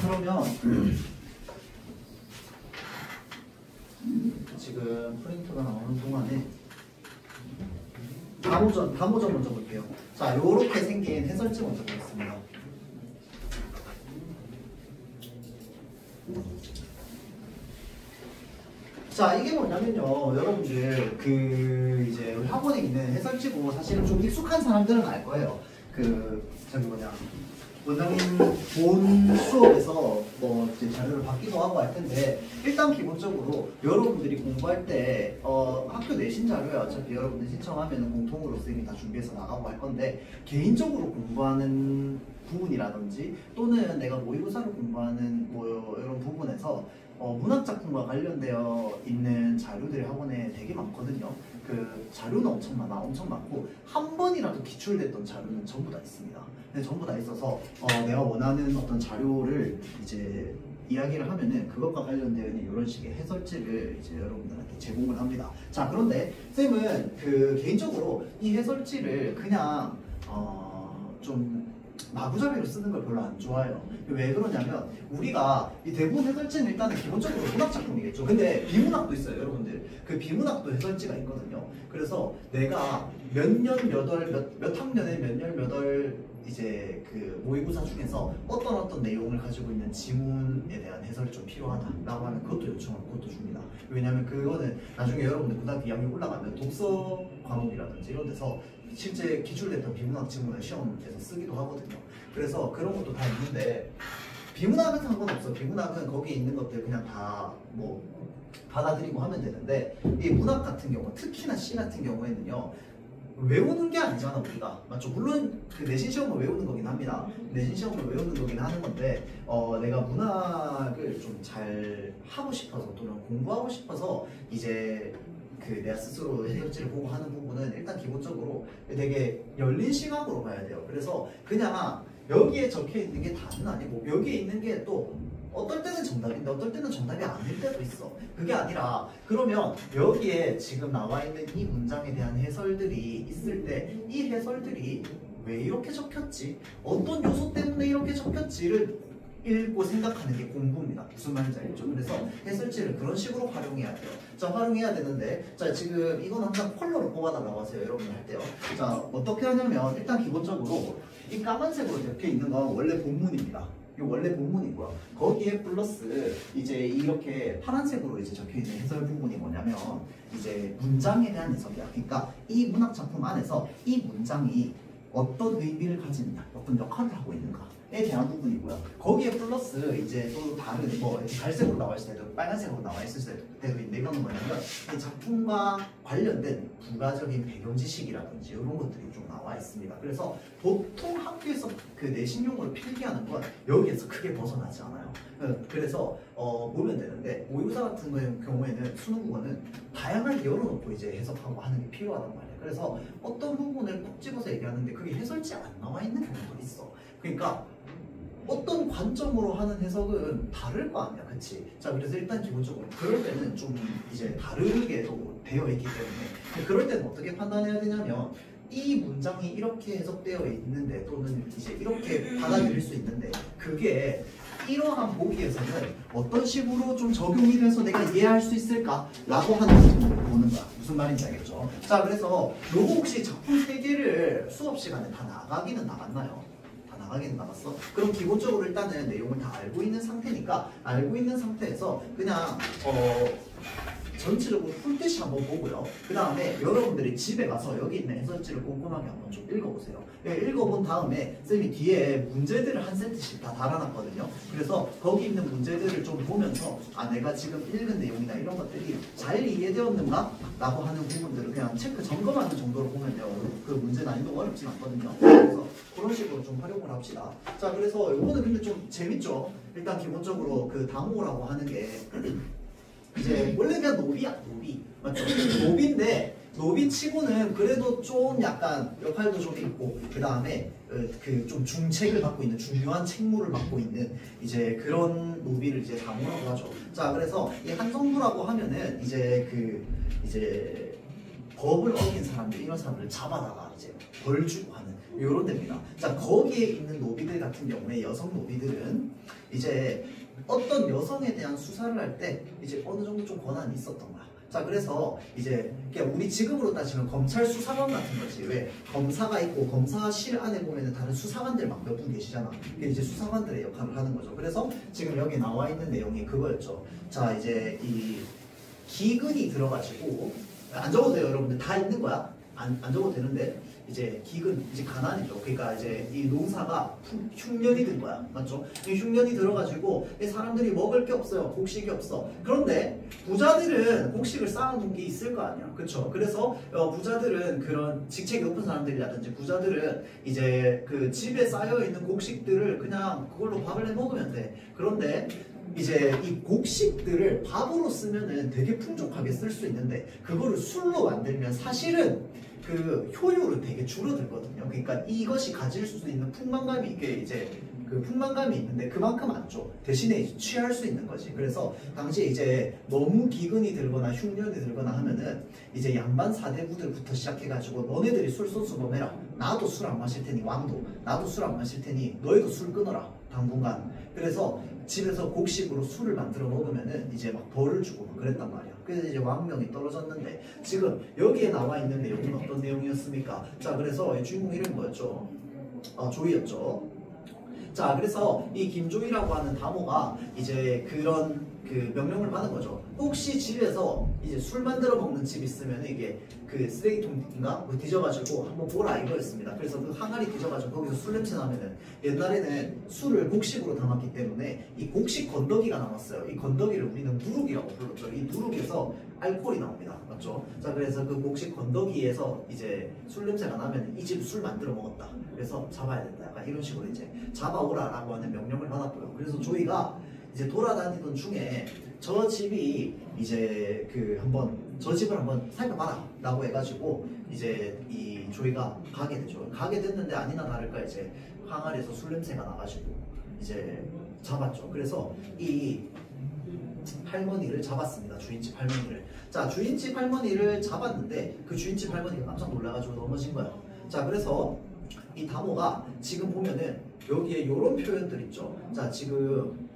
그러면 지금 프린트가 나오는 동안에 다모전 먼저 볼게요. 자, 요렇게 생긴 해설지 먼저 보겠습니다. 자, 이게 뭐냐면요, 여러분들 이제 우리 학원에 있는 해설지고 사실은 좀 익숙한 사람들은 알 거예요. 저기 뭐냐, 원장님 본 수업에서 뭐 이제 자료를 받기도 하고 할 텐데, 일단 기본적으로 여러분들이 공부할 때 학교 내신 자료야 어차피 여러분들 신청하면 공통으로 선생님이 다 준비해서 나가고 할 건데, 개인적으로 공부하는 부분이라든지 또는 내가 모의고사를 공부하는 뭐 이런 부분에서 문학작품과 관련되어 있는 자료들이 학원에 되게 많거든요. 그 자료는 엄청 많고 한 번이라도 기출됐던 자료는 전부 다 있습니다. 근데 전부 다 있어서 내가 원하는 어떤 자료를 이제 이야기를 하면은 그것과 관련되어 있는 이런 식의 해설지를 이제 여러분들한테 제공을 합니다. 자, 그런데 쌤은 개인적으로 이 해설지를 그냥 좀 마구잡이로 쓰는 걸 별로 안 좋아해요. 왜 그러냐면 우리가 이 대부분 해설지는 일단은 기본적으로 문학 작품이겠죠. 근데 비문학도 있어요, 여러분들. 그 비문학도 해설지가 있거든요. 그래서 내가 몇 학년에 몇 월 이제 그 모의고사 중에서 어떤 내용을 가지고 있는 지문에 대한 해설이 좀 필요하다라고 하면 그것도 요청하고 그것도 줍니다. 왜냐면 그거는 나중에 여러분들 고등학교 2학년 올라가면 독서 과목이라든지 이런 데서 실제 기출됐던 비문학 지문을 시험에서 쓰기도 하거든요. 그래서 그런 것도 다 있는데 비문학은 상관없어. 비문학은 거기에 있는 것들 그냥 다 뭐 받아들이고 하면 되는데, 이 문학 같은 경우, 특히나 시 같은 경우에는요, 외우는 게 아니잖아 우리가, 맞죠? 물론 그 내신 시험을 외우는 거긴 합니다. 내신 시험을 외우는 거긴 하는 건데 내가 문학을 좀 잘 하고 싶어서 또는 공부하고 싶어서 이제 내가 스스로 해설지를 보고 하는 부분은 일단 기본적으로 되게 열린 시각으로 봐야 돼요. 그래서 그냥 여기에 적혀 있는 게 다는 아니고 여기에 있는 게 또 어떨 때는 정답인데 어떨 때는 정답이 아닐 때도 있어. 그게 아니라 그러면 여기에 지금 나와 있는 이 문장에 대한 해설들이 있을 때 이 해설들이 왜 이렇게 적혔지? 어떤 요소 때문에 이렇게 적혔지를 읽고 생각하는 게 공부입니다. 무슨 말인지 알겠죠? 그래서 해설지를 그런 식으로 활용해야 돼요. 자, 활용해야 되는데, 자, 지금 이건 항상 컬러로 뽑아달라고 하세요, 여러분들 할 때요. 자, 어떻게 하냐면 일단 기본적으로 이 까만색으로 적혀 있는 건 원래 본문입니다. 이 원래 본문이고요. 거기에 플러스 이제 이렇게 파란색으로 이제 적혀 있는 해설 부분이 뭐냐면 이제 문장에 대한 해석이야. 그러니까 이 문학 작품 안에서 이 문장이 어떤 의미를 가지느냐, 어떤 역할을 하고 있는가에 대한 부분이고요. 거기에 플러스 이제 또 다른 뭐 갈색으로 나와 있을 때도 빨간색으로 나와 있을 때도 있는데, 이거는 뭐냐면 이 작품과 관련된 부가적인 배경 지식이라든지 이런 것들이 좀 나와 있습니다. 그래서 보통 학교에서 그 내신용으로 필기하는 건 여기에서 크게 벗어나지 않아요. 그래서 보면 되는데, 모의고사 같은 경우에는 수능 국어는 다양하게 열어놓고 이제 해석하고 하는 게 필요하단 말이에요. 그래서 어떤 부분을 꼭 집어서 얘기하는데 그게 해설지에 안 나와 있는 경우도 있어. 그러니까 어떤 관점으로 하는 해석은 다를 거 아니야, 그치? 자, 그래서 일단 기본적으로 그럴 때는 좀 이제 다르게 되어 있기 때문에, 그럴 때는 어떻게 판단해야 되냐면 이 문장이 이렇게 해석되어 있는데 또는 이제 이렇게 받아들일 수 있는데 그게 이러한 보기에서는 어떤 식으로 좀 적용이 돼서 내가 이해할 수 있을까라고 하는 부분을 보는 거야. 무슨 말인지 알겠죠? 자, 그래서 요거 혹시 작품 3개를 수업 시간에 다 나가기는 나갔나요? 다 나가기는 나갔어? 그럼 기본적으로 일단은 내용을 다 알고 있는 상태니까, 알고 있는 상태에서 그냥 전체적으로 풀듯이 한번 보고요. 그 다음에 여러분들이 집에 가서 여기 있는 해설지를 꼼꼼하게 한번 좀 읽어보세요. 읽어본 다음에 쌤이 뒤에 문제들을 한 세트씩 다 달아놨거든요. 그래서 거기 있는 문제들을 좀 보면서 내가 지금 읽은 내용이나 이런 것들이 잘 이해되었는가? 라고 하는 부분들을 그냥 체크 점검하는 정도로 보면 돼요. 그 문제 난이도가 어렵진 않거든요. 그래서 그런 식으로 좀 활용을 합시다. 자, 그래서 이거는 근데 좀 재밌죠? 일단 기본적으로 그 당호라고 하는 게 이제 원래 그냥 노비야, 노비. 맞죠? 노비인데 노비 치고는 그래도 좀 약간 역할도 좀 있고, 그 다음에 그 좀 중책을 맡고 있는, 중요한 책무를 맡고 있는 이제 그런 노비를 이제 당호라고 하죠. 자, 그래서 이 한성부라고 하면은 이제 법을 어긴 사람들, 이런 사람들을 잡아다가 이제 벌 주고 하는 요런 데입니다. 자, 거기에 있는 노비들 같은 경우에 여성 노비들은 이제 어떤 여성에 대한 수사를 할 때 이제 어느 정도 좀 권한이 있었던 거야. 자, 그래서 이제 그냥 우리 지금으로 따지면 검찰 수사관 같은 거지. 왜? 검사가 있고 검사실 안에 보면은 다른 수사관들 막 몇 분 계시잖아. 그게 이제 수사관들의 역할을 하는 거죠. 그래서 지금 여기 나와 있는 내용이 그거였죠. 자, 이제 이 기근이 들어가지고 안 적어도 돼요, 여러분들. 다 있는 거야. 안 적어도 되는데 이제 기근, 이제 가난이죠. 그러니까 이제 이 농사가 흉년이 든 거야. 맞죠? 이 흉년이 들어가지고 이 사람들이 먹을 게 없어요. 곡식이 없어. 그런데 부자들은 곡식을 쌓아놓은 게 있을 거 아니야. 그쵸? 그래서 부자들은 그런 직책이 높은 사람들이라든지 부자들은 이제 그 집에 쌓여있는 곡식들을 그냥 그걸로 밥을 해 먹으면 돼. 그런데 이제 이 곡식들을 밥으로 쓰면은 되게 풍족하게 쓸 수 있는데 그거를 술로 만들면 사실은 그 효율은 되게 줄어들거든요. 그러니까 이것이 가질 수 있는 풍만감이 이게 이제 그 풍만감이 있는데 그만큼 안 줘. 대신에 이제 취할 수 있는 거지. 그래서 당시에 이제 너무 기근이 들거나 흉년이 들거나 하면은 이제 양반 사대부들부터 시작해가지고 너네들이 술 소수범해라. 나도 술 안 마실 테니 왕도 나도 술 안 마실 테니 너희도 술 끊어라. 당분간. 그래서 집에서 곡식으로 술을 만들어 먹으면은 이제 막 벌을 주고 막 그랬단 말이야. 그래서 이제 왕명이 떨어졌는데 지금 여기에 나와 있는 내용은 어떤 내용이었습니까? 자, 그래서 주인공 이름이 뭐였죠? 조이였죠. 자, 그래서 이 김조이라고 하는 다모가 이제 그런 그 명령을 받은 거죠. 혹시 집에서 이제 술 만들어 먹는 집 있으면 이게 그 쓰레기통인가? 그거 뒤져가지고 한번 보라 이거였습니다. 그래서 그 항아리 뒤져가지고 거기서 술 냄새 나면은 옛날에는 술을 곡식으로 담았기 때문에 이 곡식 건더기가 남았어요. 이 건더기를 우리는 누룩이라고 불렀죠. 이 누룩에서 알코올이 나옵니다. 맞죠? 자, 그래서 그 곡식 건더기에서 이제 술 냄새가 나면 이 집 술 만들어 먹었다. 그래서 잡아야 된다. 약간 이런 식으로 이제 잡아오라라고 하는 명령을 받았고요. 그래서 조이가 이제 돌아다니던 중에 저 집이 이제 그 한번 저 집을 한번 살펴봐라 라고 해가지고 이제 이 조이가 가게 되죠. 가게 됐는데 아니나 다를까 이제 항아리에서 술 냄새가 나가지고 이제 잡았죠. 그래서 이 할머니를 잡았습니다. 주인집 할머니를. 자, 주인집 할머니를 잡았는데 그 주인집 할머니가 깜짝 놀라가지고 넘어진 거야. 자, 그래서 이 다모가 지금 보면은 여기에 이런 표현들 있죠. 자, 지금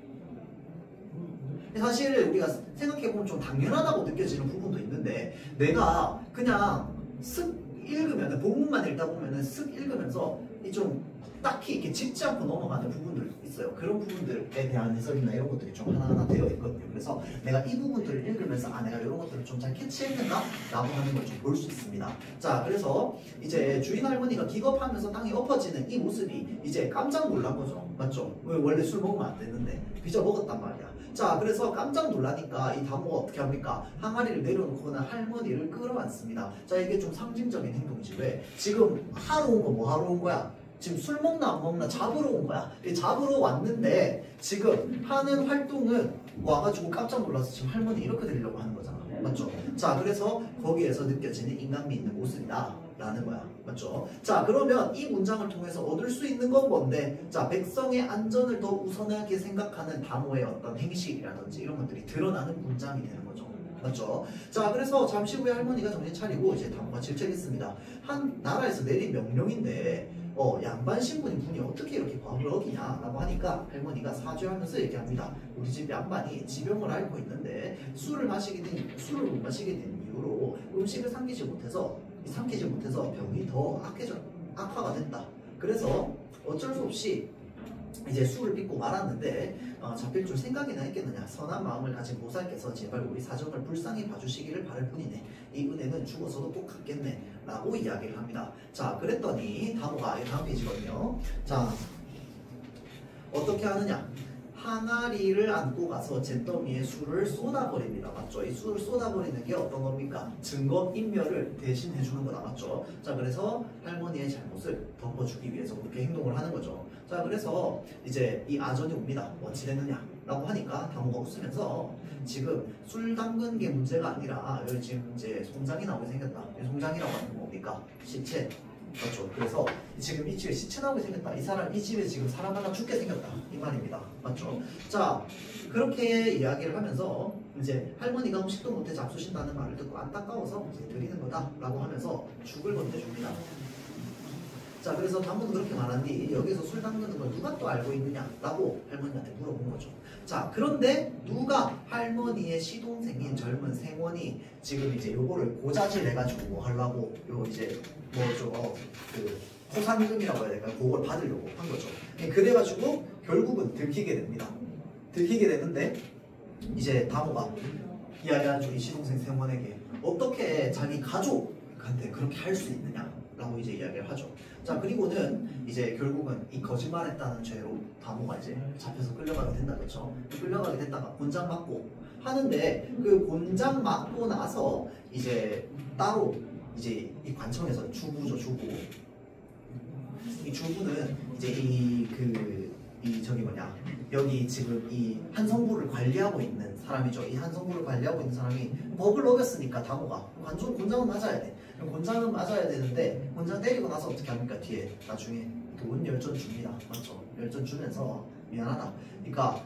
사실 우리가 생각해보면 좀 당연하다고 느껴지는 부분도 있는데 내가 그냥 쓱 읽으면 본문만 읽다 보면은 쓱 읽으면서 좀 딱히 이렇게 짚지 않고 넘어가는 부분들 있어요. 그런 부분들에 대한 해석이나 이런 것들이 좀 하나하나 되어 있거든요. 그래서 내가 이 부분들을 읽으면서 내가 이런 것들을 좀 잘 캐치했는가? 라고 하는 걸 좀 볼 수 있습니다. 자, 그래서 이제 주인 할머니가 기겁하면서 땅에 엎어지는 이 모습이 이제 깜짝 놀란 거죠. 맞죠? 원래 술 먹으면 안 되는데 빚어 먹었단 말이야. 자, 그래서 깜짝 놀라니까 이 다모가 어떻게 합니까? 항아리를 내려놓고는 할머니를 끌어안습니다. 자, 이게 좀 상징적인 행동이지. 왜? 지금 하러 온 거 뭐 하러 온 거야? 지금 술 먹나 안 먹나 잡으러 온 거야. 잡으러 왔는데 지금 하는 활동은 와가지고 깜짝 놀라서 지금 할머니 이렇게 되려고 하는 거잖아. 맞죠? 자, 그래서 거기에서 느껴지는 인간미 있는 모습이다 라는 거야. 맞죠? 자, 그러면 이 문장을 통해서 얻을 수 있는 건 뭔데? 자, 백성의 안전을 더 우선하게 생각하는 다모의 어떤 행식이라든지 이런 것들이 드러나는 문장이 되는 거죠. 맞죠? 자, 그래서 잠시 후에 할머니가 정신 차리고 이제 다모가 질책했습니다. 한 나라에서 내린 명령인데 양반 신분인 분이 어떻게 이렇게 법을 어기냐 라고 하니까 할머니가 사죄하면서 얘기합니다. 우리 집 양반이 지병을 앓고 있는데 술을 못 마시게 된 이유로 음식을 삼키지 못해서 병이 더 악화가 됐다. 그래서 어쩔 수 없이 이제 술을 빚고 말았는데 잡힐 줄 생각이나 했겠느냐. 선한 마음을 가진 보살께서 제발 우리 사정을 불쌍히 봐주시기를 바랄 뿐이네. 이 은혜는 죽어서도 꼭 갚겠네 라고 이야기를 합니다. 자, 그랬더니 다모가 다음 페이지거든요. 자, 어떻게 하느냐. 항아리를 안고 가서 잿더미에 술을 쏟아버립니다. 맞죠? 이 술을 쏟아버리는 게 어떤 겁니까? 증거인멸을 대신 해주는 거다. 맞죠? 자, 그래서 할머니의 잘못을 덮어주기 위해서 그렇게 행동을 하는 거죠. 자, 그래서 이제 이 아전이 옵니다. 어찌 됐느냐? 라고 하니까 다모가 웃으면서 지금 술 담근 게 문제가 아니라 여기 지금 이제 송장이 나오게 생겼다. 송장이라고 하는 건 뭡니까? 시체. 맞죠? 그래서 지금 이 집에 시체 나오게 생겼다. 이 집에 지금 사람 하나 죽게 생겼다. 이 말입니다. 맞죠? 자, 그렇게 이야기를 하면서 이제 할머니가 음식도 못해 잡수신다는 말을 듣고 안타까워서 이제 드리는 거다 라고 하면서 죽을 건네줍니다. 자, 그래서 다모는 그렇게 말하니 여기서 술 담그는 걸 누가 또 알고 있느냐라고 할머니한테 물어본 거죠. 자, 그런데 누가 할머니의 시동생인 젊은 생원이 지금 이제 요거를 고자질 해가지고 하려고 요 이제 뭐죠 그 포상금이라고 해야 될까요? 그걸 받으려고 한 거죠. 그래가지고 결국은 들키게 됩니다. 들키게 되는데 이제 다모가 이야기하죠. 이 시동생 생원에게 어떻게 자기 가족한테 그렇게 할 수 있느냐라고 이제 이야기를 하죠. 자, 그리고는 이제 결국은 이 거짓말했다는 죄로 다모가 이제 잡혀서 끌려가게 된다, 그렇죠? 끌려가게 됐다가 곤장 맞고 하는데 그 곤장 맞고 나서 이제 따로 이제 이 관청에서 주부죠, 주부. 이 주부는 이제 이 저기 뭐냐 여기 지금 이 한성부를 관리하고 있는 사람이죠. 이 한성부를 관리하고 있는 사람이 법을 어겼으니까 다모가 곤장은 맞아야 돼. 곤장은 맞아야 되는데 곤장 때리고 나서 어떻게 합니까? 뒤에 나중에 돈 열전 줍니다. 맞죠? 열전 주면서 미안하다. 그러니까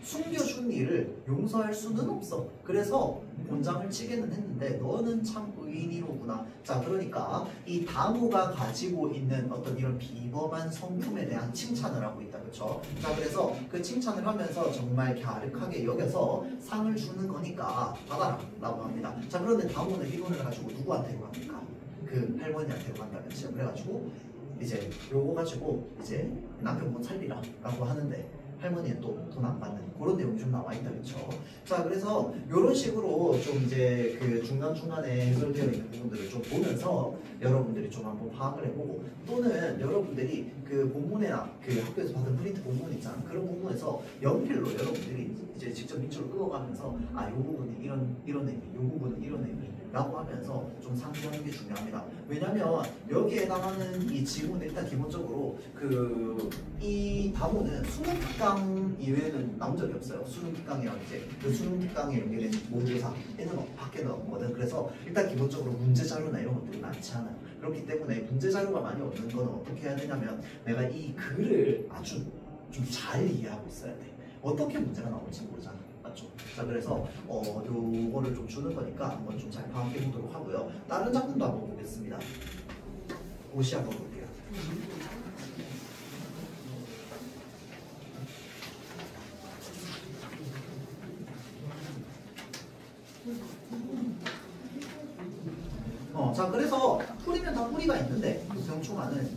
숨겨준 일을 용서할 수는 없어. 그래서 곤장을 치게는 했는데 너는 참 의인이로구나. 자, 그러니까 이 다모가 가지고 있는 어떤 이런 비범한 성품에 대한 칭찬을 하고 있다, 그렇죠? 자, 그래서 그 칭찬을 하면서 정말 갸륵하게 여겨서 상을 주는 거니까 받아라 라고 합니다. 자, 그런데 다모는 이 돈을 가지고 누구한테 갑니까? 그 할머니한테 간다면서요. 그래가지고 이제 요거 가지고 이제 남편 못 살리라 라고 하는데 할머니는 또 돈 안 받는 그런 내용이 좀 나와 있다, 그렇죠? 자, 그래서 이런 식으로 좀 이제 그 중간중간에 해설되어 있는 부분들을 좀 보면서 여러분들이 좀 한번 파악을 해보고 또는 여러분들이 그 본문이나 그 학교에서 받은 프린트 본문 있잖아. 그런 부분에서 연필로 여러분들이 이제 직접 밑줄을 그어가면서 아, 요 부분이 이런 의미, 요 부분은 이런 의미라고 하면서 좀 상기하는 게 중요합니다. 왜냐면 여기에 해당하는 이 지문은 일단 기본적으로 이 다모는 수능 특강 이외에는 나온 적이 없어요. 수능 특강이랑 이제 그 수능 특강에 연결된 모의고사 얘는 밖에는 없거든. 그래서 일단 기본적으로 문제 자료나 이런 것들이 많지 않아요. 그렇기 때문에 문제 자료가 많이 없는 건 어떻게 해야 되냐면 내가 이 글을 아주 좀 잘 이해하고 있어야 돼. 어떻게 문제가 나올지 모르잖아. 맞죠? 자, 그래서 요거를 좀 주는 거니까 한번 좀 잘 파악해 보도록 하고요. 다른 작품도 한번 보겠습니다. 옷이 한번 볼게요. 자, 그래서 풀이면 다 뿌리가 있는데 병충하는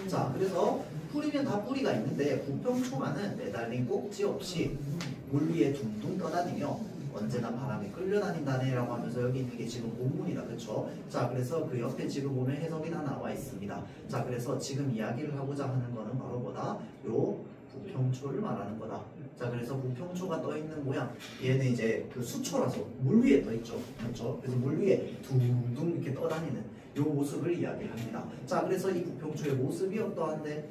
자, 그래서 풀이면 다 뿌리가 있는데 부평초만은 매달린 꼭지 없이 물 위에 둥둥 떠다니며 언제나 바람에 끌려다닌다네 라고 하면서 여기 있는 게 지금 본문이다, 그렇죠? 자, 그래서 그 옆에 지금 보면 해석이 다 나와 있습니다. 자, 그래서 지금 이야기를 하고자 하는 거는 바로 뭐다? 요 부평초를 말하는 거다. 자, 그래서 부평초가 떠 있는 모양, 얘는 이제 그 수초라서 물 위에 떠 있죠, 그렇죠? 그래서 물 위에 둥둥 이렇게 떠다니는 요 모습을 이야기를 합니다. 자, 그래서 이 부평초의 모습이 어떠한데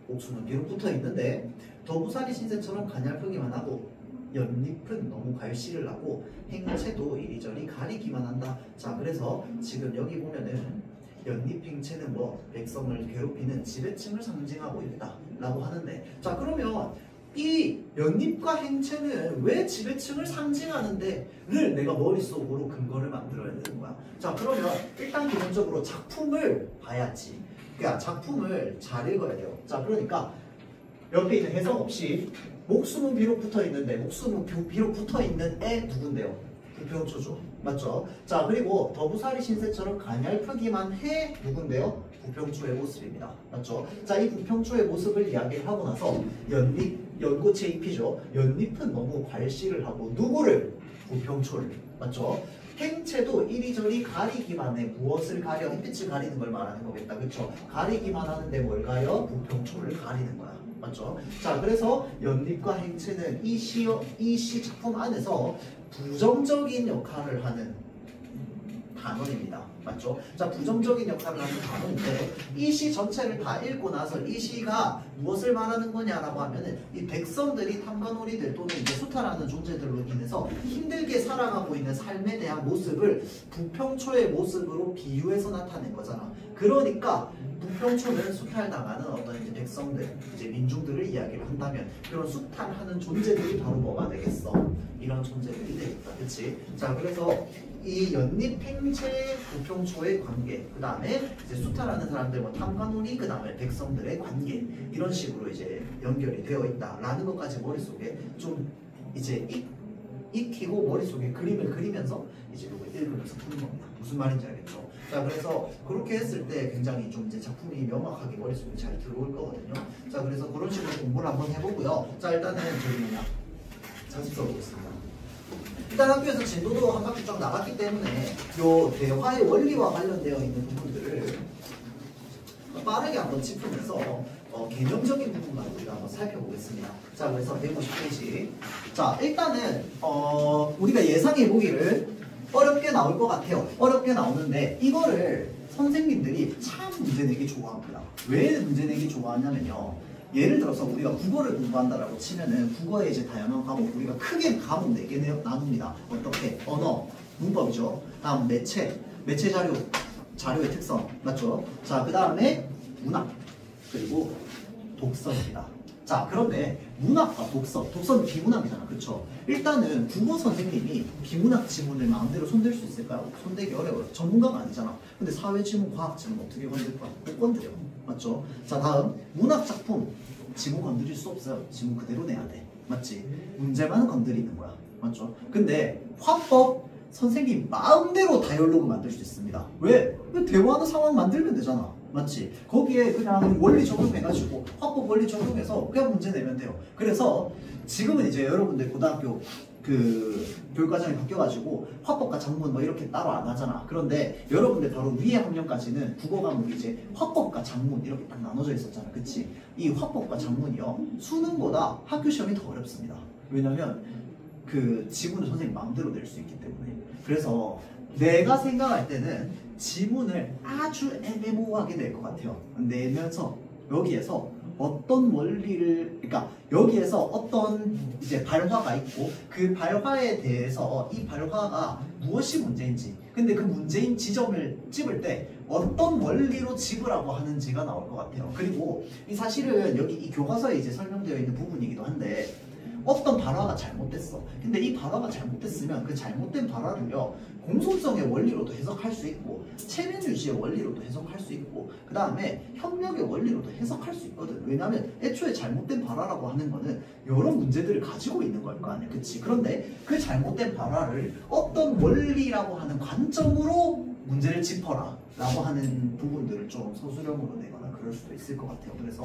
옥수는 뒤로 붙어 있는데 더부살이 신세처럼 가냘프기만 하고 연잎은 너무 괄시를 하고 행체도 이리저리 가리기만 한다. 자, 그래서 지금 여기 보면은 연잎 행체는 뭐 백성을 괴롭히는 지배층을 상징하고 있다 라고 하는데, 자, 그러면 이 연잎과 행체는 왜 지배층을 상징하는데를 내가 머릿속으로 근거를 만들어야 되는 거야. 자, 그러면 일단 기본적으로 작품을 봐야지. 그러니까 작품을 잘 읽어야 돼요. 자, 그러니까 옆에 있는 해석 없이 목숨은 비록 붙어 있는데 목숨은 비록 붙어 있는 애 누군데요? 부평초죠. 맞죠? 자, 그리고 더부살이 신세처럼 가냘프기만 해 누군데요? 부평초의 모습입니다. 맞죠? 자, 이 부평초의 모습을 이야기를 하고 나서 연꽃의 잎이죠. 연잎은 너무 괄시를 하고 누구를? 부평초를. 맞죠? 행체도 이리저리 가리기만 해. 무엇을 가려? 햇빛을 가리는 걸 말하는 거겠다. 그쵸? 가리기만 하는데 뭘 가려? 부평초를 가리는 거야. 맞죠? 자, 그래서 연잎과 행체는 이 시 작품 안에서 부정적인 역할을 하는 단원입니다. 맞죠? 자, 부정적인 역할을 하는 단원인데 이 시 전체를 다 읽고 나서 이 시가 무엇을 말하는 거냐라고 하면은 이 백성들이 탐관오리들 또는 이제 수탈하는 존재들로 인해서 힘들게 살아가고 있는 삶에 대한 모습을 부평초의 모습으로 비유해서 나타낸 거잖아. 그러니까 부평초는 수탈당하는 어떤 이제 백성들, 이제 민중들을 이야기를 한다면 그런 수탈하는 존재들이 바로 뭐가 되겠어? 이런 존재들이 되겠다. 그치? 자, 그래서 이 연립행체 부평초의 관계, 그 다음에 이제 수탈하는 사람들, 뭐 탐관오리, 그 다음에 백성들의 관계, 이런 식으로 이제 연결이 되어 있다라는 것까지 머릿속에 좀 이제 익히고 머릿속에 그림을 그리면서 이제 이거 읽으면서 푸는 겁니다. 무슨 말인지 알겠죠? 자, 그래서 그렇게 했을 때 굉장히 좀 이제 작품이 명확하게 머릿속에 잘 들어올 거거든요. 자, 그래서 그런 식으로 공부를 한번 해보고요. 자, 일단은 저기 뭐냐, 자습 써보겠습니다. 일단 학교에서 진도도 한 바퀴 쫙 나갔기 때문에 요 대화의 원리와 관련되어 있는 부분들을 빠르게 한번 짚으면서 개념적인 부분만 우리가 한번 살펴보겠습니다. 자, 그래서 150페이지. 자, 일단은 우리가 예상해보기를 어렵게 나올 것 같아요. 어렵게 나오는데 이거를 선생님들이 참 문제 내기 좋아합니다. 왜 문제 내기 좋아하냐면요. 예를 들어서 우리가 국어를 공부한다라고 치면은 국어의 이제 다양한 과목, 우리가 크게 과목 4개 나눕니다. 어떻게? 언어, 문법이죠. 다음 매체 자료, 자료의 특성, 맞죠? 자, 그 다음에 문학, 그리고 독서입니다. 자, 그런데 문학과 독서는 비문학이잖아. 그쵸? 일단은 국어 선생님이 비문학 지문을 마음대로 손댈 수 있을까요? 손대기 어려워요. 전문가가 아니잖아. 근데 사회 지문, 과학 지문 어떻게 건들 거야? 못 건드려. 맞죠? 자, 다음 문학 작품 지문 건드릴 수 없어요. 지문 그대로 내야 돼. 맞지? 문제만 건드리는 거야. 맞죠? 근데 화법 선생님 마음대로 다이얼로그 만들 수 있습니다. 왜? 대화하는 상황 만들면 되잖아. 맞지? 거기에 그냥 원리 적용해가지고 화법 원리 적용해서 그냥 문제 내면 돼요. 그래서 지금은 이제 여러분들 고등학교 그 교육과정이 바뀌어가지고 화법과 작문 뭐 이렇게 따로 안 하잖아. 그런데 여러분들 바로 위에 학년까지는 국어 과목이 이제 화법과 작문 이렇게 딱 나눠져 있었잖아. 그치? 이 화법과 작문이요, 수능보다 학교 시험이 더 어렵습니다. 왜냐면 그 지문을 선생님 마음대로 낼 수 있기 때문에. 그래서 내가 생각할 때는 지문을 아주 애매모호하게 낼 것 같아요. 내면서 여기에서 어떤 원리를, 그러니까 여기에서 어떤 이제 발화가 있고 그 발화에 대해서 이 발화가 무엇이 문제인지, 근데 그 문제인 지점을 찝을 때 어떤 원리로 찝으라고 하는지가 나올 것 같아요. 그리고 이 사실은 여기 이 교과서에 이제 설명되어 있는 부분이기도 한데 어떤 발화가 잘못됐어. 근데 이 발화가 잘못됐으면 그 잘못된 발화를요, 공손성의 원리로도 해석할 수 있고 체면 유지의 원리로도 해석할 수 있고 그 다음에 협력의 원리로도 해석할 수 있거든. 왜냐하면 애초에 잘못된 발화라고 하는 거는 여러 문제들을 가지고 있는 걸 거 아니야. 그치? 그런데 그 잘못된 발화를 어떤 원리라고 하는 관점으로 문제를 짚어라 라고 하는 부분들을 좀 서술형으로 내거나 그럴 수도 있을 것 같아요. 그래서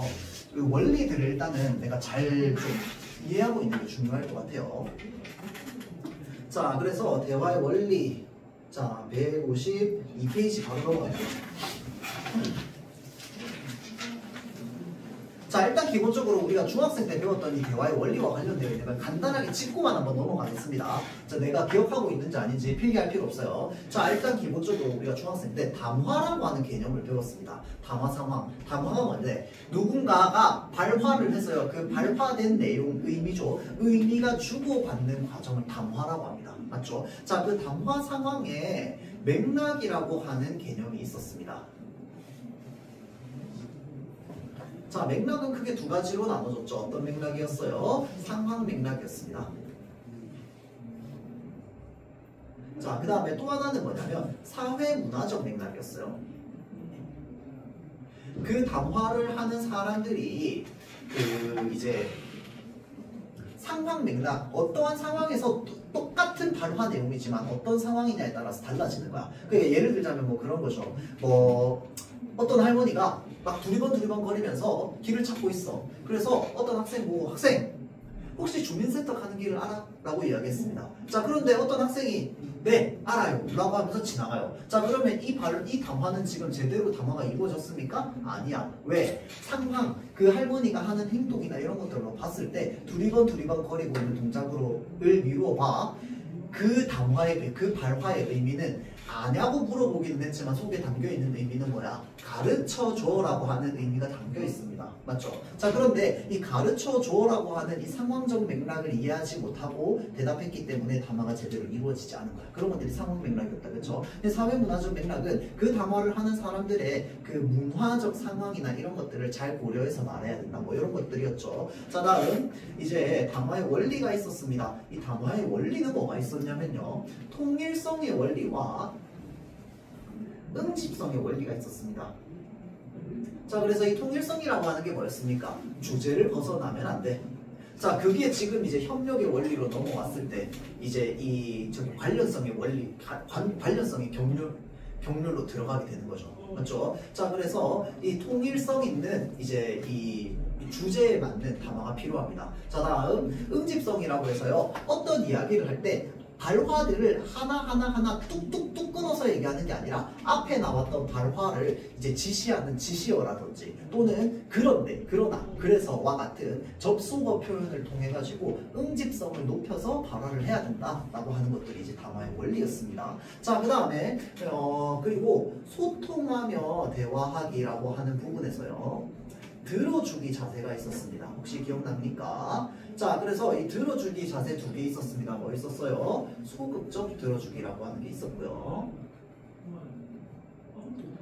그 원리들을 일단은 내가 잘 좀 이해하고 있는 게 중요할 것 같아요. 자, 그래서 대화의 원리. 자, 152페이지 바로 넘어가요. 자, 일단 기본적으로 우리가 중학생 때 배웠던 이 대화의 원리와 관련되어 있는 걸 간단하게 짚고만 한번 넘어가겠습니다. 자, 내가 기억하고 있는지 아닌지 필기할 필요 없어요. 자, 일단 기본적으로 우리가 중학생 때 담화라고 하는 개념을 배웠습니다. 담화 상황. 담화가 뭔데? 누군가가 발화를 해서요, 그 발화된 내용, 의미죠. 의미가 주고받는 과정을 담화라고 합니다. 맞죠? 자, 그 담화 상황에 맥락이라고 하는 개념이 있었습니다. 자, 맥락은 크게 두 가지로 나눠졌죠. 어떤 맥락이었어요? 상황 맥락이었습니다. 자, 그 다음에 또 하나는 뭐냐면 사회문화적 맥락이었어요. 그 담화를 하는 사람들이 이제 상황 맥락, 어떠한 상황에서 똑같은 발화 내용이지만 어떤 상황이냐에 따라서 달라지는 거야. 그러니까 예를 들자면 뭐 그런 거죠. 뭐 어떤 할머니가 막 두리번 거리면서 길을 찾고 있어. 그래서 어떤 학생 보고, 학생 혹시 주민센터 가는 길을 알아? 라고 이야기했습니다. 자, 그런데 어떤 학생이 네 알아요 라고 하면서 지나가요. 자, 그러면 이 담화는 지금 제대로 담화가 이루어졌습니까? 아니야. 왜? 상황, 그 할머니가 하는 행동이나 이런 것들로 봤을 때 두리번 거리고 있는 동작을 미루어 봐. 그 담화의 그 발화의 의미는 아냐고 물어보기는 했지만 속에 담겨있는 의미는 뭐야? 가르쳐줘라고 하는 의미가 담겨있습니다. 맞죠? 자, 그런데 이 가르쳐줘라고 하는 이 상황적 맥락을 이해하지 못하고 대답했기 때문에 담화가 제대로 이루어지지 않은 거야. 그런 것들이 상황 맥락이었다. 그렇죠? 근데 사회문화적 맥락은 그 담화를 하는 사람들의 그 문화적 상황이나 이런 것들을 잘 고려해서 말해야 된다. 뭐 이런 것들이었죠. 자, 다음 이제 담화의 원리가 있었습니다. 이 담화의 원리는 뭐가 있었냐면요. 통일성의 원리와 응집성의 원리가 있었습니다. 자, 그래서 이 통일성이라고 하는 게 뭐였습니까? 주제를 벗어나면 안 돼. 자, 그게 지금 이제 협력의 원리로 넘어왔을 때 이제 이 저기 관련성의 원리, 관련성의 경률로 들어가게 되는 거죠. 맞죠? 자, 그래서 이 통일성 있는 이제 이 주제에 맞는 단어가 필요합니다. 자, 다음 응집성이라고 해서요. 어떤 이야기를 할 때 발화들을 하나 뚝뚝뚝 끊어서 얘기하는 게 아니라 앞에 나왔던 발화를 이제 지시하는 지시어라든지 또는 그런데, 그러나, 그래서와 같은 접속어 표현을 통해 가지고 응집성을 높여서 발화를 해야 된다라고 하는 것들이 이제 담화의 원리였습니다. 자, 그 다음에 그리고 소통하며 대화하기라고 하는 부분에서요. 들어주기 자세가 있었습니다. 혹시 기억납니까? 자, 그래서 이 들어주기 자세 두 개 있었습니다. 뭐 있었어요? 소극적 들어주기라고 하는 게 있었고요.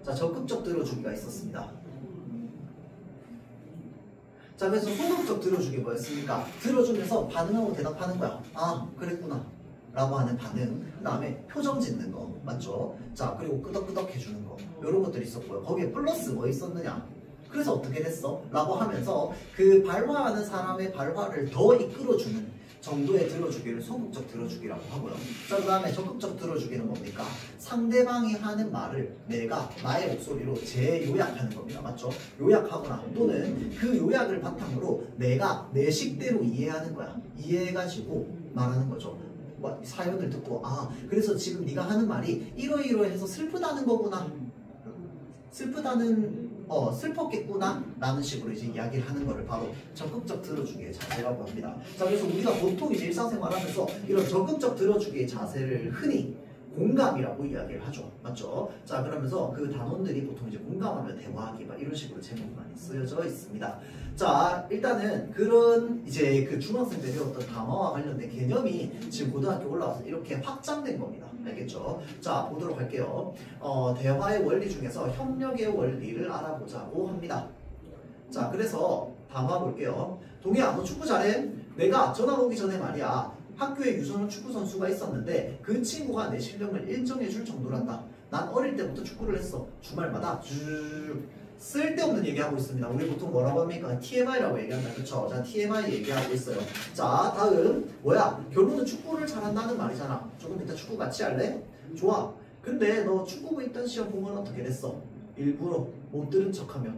자, 적극적 들어주기가 있었습니다. 자, 그래서 소극적 들어주기 뭐였습니까? 들어주면서 반응하고 대답하는 거야. 아, 그랬구나 라고 하는 반응. 그 다음에 표정 짓는 거. 맞죠? 자, 그리고 끄덕끄덕 해주는 거. 이런 것들이 있었고요. 거기에 플러스 뭐 있었느냐? 그래서 어떻게 됐어? 라고 하면서 그 발화하는 사람의 발화를 더 이끌어주는 정도의 들어주기를 소극적 들어주기라고 하고요. 자, 그 다음에 적극적 들어주기는 뭡니까? 상대방이 하는 말을 내가 나의 목소리로 재요약하는 겁니다. 맞죠? 요약하거나 또는 그 요약을 바탕으로 내가 내 식대로 이해하는 거야. 이해해가지고 말하는 거죠. 사연을 듣고 아, 그래서 지금 네가 하는 말이 이러이러해서 슬프다는 거구나. 슬펐겠구나 라는 식으로 이제 이야기를 하는 거를 바로 적극적 들어주기의 자세라고 합니다. 자, 그래서 우리가 보통 이제 일상생활하면서 이런 적극적 들어주기의 자세를 흔히 공감이라고 이야기를 하죠. 맞죠? 자, 그러면서 그 단원들이 보통 이제 공감하며 대화하기 막 이런 식으로 제목이 많이 쓰여져 있습니다. 자, 일단은 그런 이제 그 중학생 때 배웠던 담화와 관련된 개념이 지금 고등학교 올라와서 이렇게 확장된 겁니다. 알겠죠? 자, 보도록 할게요. 대화의 원리 중에서 협력의 원리를 알아보자고 합니다. 자, 그래서 담화 볼게요. 동희야, 너 축구 잘해? 내가 전화 오기 전에 말이야. 학교에 유소년 축구 선수가 있었는데 그 친구가 내 실력을 인정해줄 정도란다. 난 어릴 때부터 축구를 했어. 주말마다 쭉 쓸데없는 얘기하고 있습니다. 우리 보통 뭐라고 합니까? TMI라고 얘기한다. 그쵸? 자, TMI 얘기하고 있어요. 자, 다음 뭐야? 결론은 축구를 잘한다는 말이잖아. 조금 이따 축구 같이 할래? 좋아. 근데 너 축구부 있던 시험 보면 어떻게 됐어? 일부러 못 들은 척하며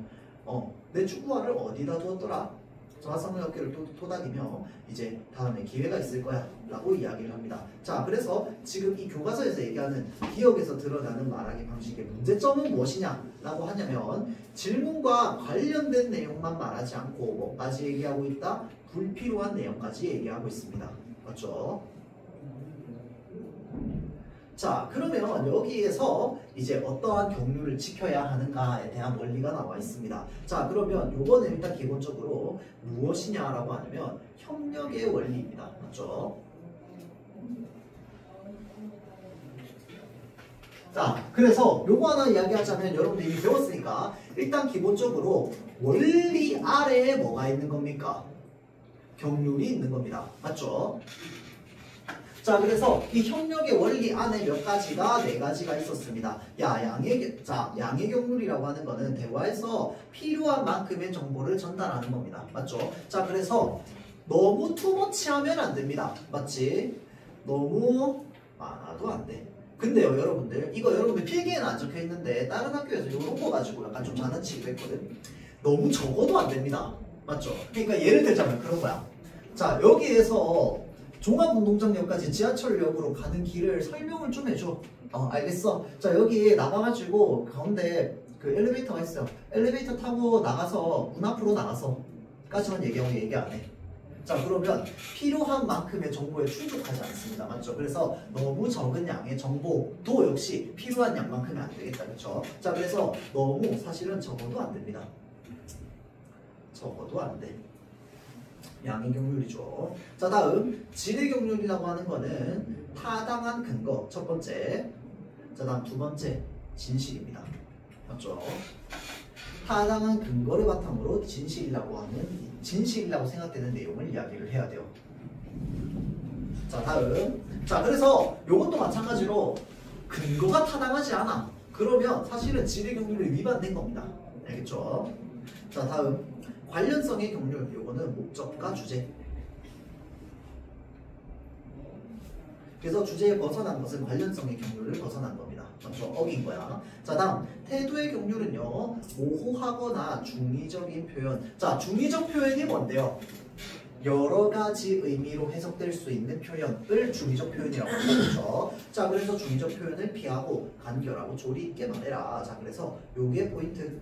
내 축구화를 어디다 두었더라? 정확성의 어깨를 토닥이며 이제 다음에 기회가 있을 거야 라고 이야기를 합니다. 자, 그래서 지금 이 교과서에서 얘기하는 기억에서 드러나는 말하기 방식의 문제점은 무엇이냐 라고 하냐면 질문과 관련된 내용만 말하지 않고 뭐까지 얘기하고 있다? 불필요한 내용까지 얘기하고 있습니다. 맞죠? 자, 그러면 여기에서 이제 어떠한 경륜을 지켜야 하는가에 대한 원리가 나와 있습니다. 자, 그러면 요거는 일단 기본적으로 무엇이냐라고 하면 협력의 원리입니다. 맞죠? 자, 그래서 요거 하나 이야기하자면 여러분들 이미 배웠으니까 일단 기본적으로 원리 아래에 뭐가 있는 겁니까? 경륜이 있는 겁니다. 맞죠? 자, 그래서 이 협력의 원리 안에 몇 가지가 네 가지가 있었습니다. 양의 경륜이라고 하는 거는 대화에서 필요한 만큼의 정보를 전달하는 겁니다. 맞죠? 자, 그래서 너무 투머치하면 안 됩니다. 맞지? 너무 많아도 안 돼. 근데요, 여러분들 이거 여러분들 필기에는 안 적혀 있는데 다른 학교에서 이런 거 가지고 약간 좀 장난치기도 했거든. 너무 적어도 안 됩니다. 맞죠? 그러니까 예를 들자면 그런 거야. 자, 여기에서 종합운동장역까지 지하철역으로 가는 길을 설명을 좀 해줘. 알겠어. 자, 여기 나가가지고 가운데 그 엘리베이터가 있어요. 엘리베이터 타고 나가서 문 앞으로 나가서 까지만 얘기하고 얘기 안 해. 자 그러면 필요한 만큼의 정보에 충족하지 않습니다. 맞죠? 그래서 너무 적은 양의 정보도 역시 필요한 양만큼이 안 되겠다. 그렇죠? 자 그래서 너무 사실은 적어도 안 됩니다. 적어도 안 돼. 양의 경률이죠. 자 다음 질의 경률이라고 하는 거는 타당한 근거 첫 번째. 자 다음 두 번째 진실입니다. 맞죠? 타당한 근거를 바탕으로 진실이라고 생각되는 내용을 이야기를 해야 돼요. 자 다음 자 그래서 이것도 마찬가지로 근거가 타당하지 않아 그러면 사실은 질의 경률이 위반된 겁니다. 알겠죠? 자 다음 관련성의 경률 요거는 목적과 주제. 그래서 주제에 벗어난 것은 관련성의 경률을 벗어난 겁니다. 맞죠? 어긴 거야. 자 다음 태도의 경률은요 모호하거나 중의적인 표현. 자 중의적 표현이 뭔데요? 여러 가지 의미로 해석될 수 있는 표현을 중의적 표현이라고 하죠. 자 그래서 중의적 표현을 피하고 간결하고 조리 있게 말해라. 자 그래서 요게 포인트.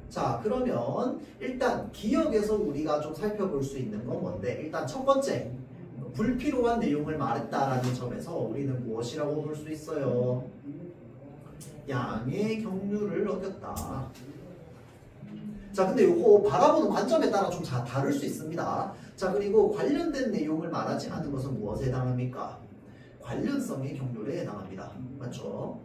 자 그러면 일단 기억에서 우리가 좀 살펴볼 수 있는 건 뭔데? 일단 첫 번째 불필요한 내용을 말했다라는 점에서 우리는 무엇이라고 볼 수 있어요? 양의 경률을 어겼다. 자 근데 요거 바라보는 관점에 따라 좀 다를 수 있습니다. 자 그리고 관련된 내용을 말하지 않은 것은 무엇에 해당합니까? 관련성의 경률에 해당합니다. 맞죠?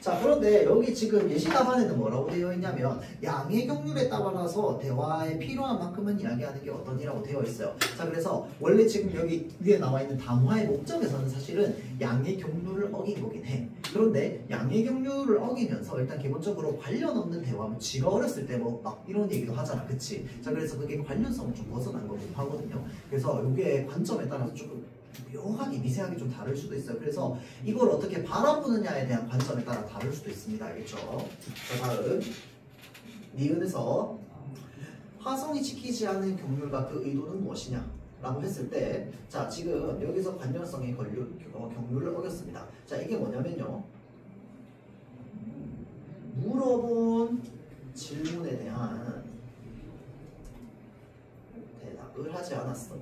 자 그런데 여기 지금 예시 답안에는 뭐라고 되어 있냐면 양의 경률에 따라서 대화에 필요한 만큼은 이야기하는 게 어떤이라고 되어 있어요. 자 그래서 원래 지금 여기 위에 나와 있는 담화의 목적에서는 사실은 양의 경률을 어긴 거긴 해. 그런데 양의 경률을 어기면서 일단 기본적으로 관련 없는 대화, 지가 어렸을 때 뭐 막 이런 얘기도 하잖아, 그치? 자 그래서 그게 관련성을 좀 벗어난 거긴 하거든요. 그래서 이게 관점에 따라서 조금 묘하게 미세하게 좀 다를 수도 있어요. 그래서 이걸 어떻게 바라보느냐에 대한 관점에 따라 다를 수도 있습니다. 알겠죠? 자 다음 니은에서 화성이 지키지 않은 경률과 그 의도는 무엇이냐 라고 했을 때 자 지금 여기서 관련성의 경률을 어겼습니다. 자 이게 뭐냐면요 물어본 질문에 대한 대답을 하지 않았어.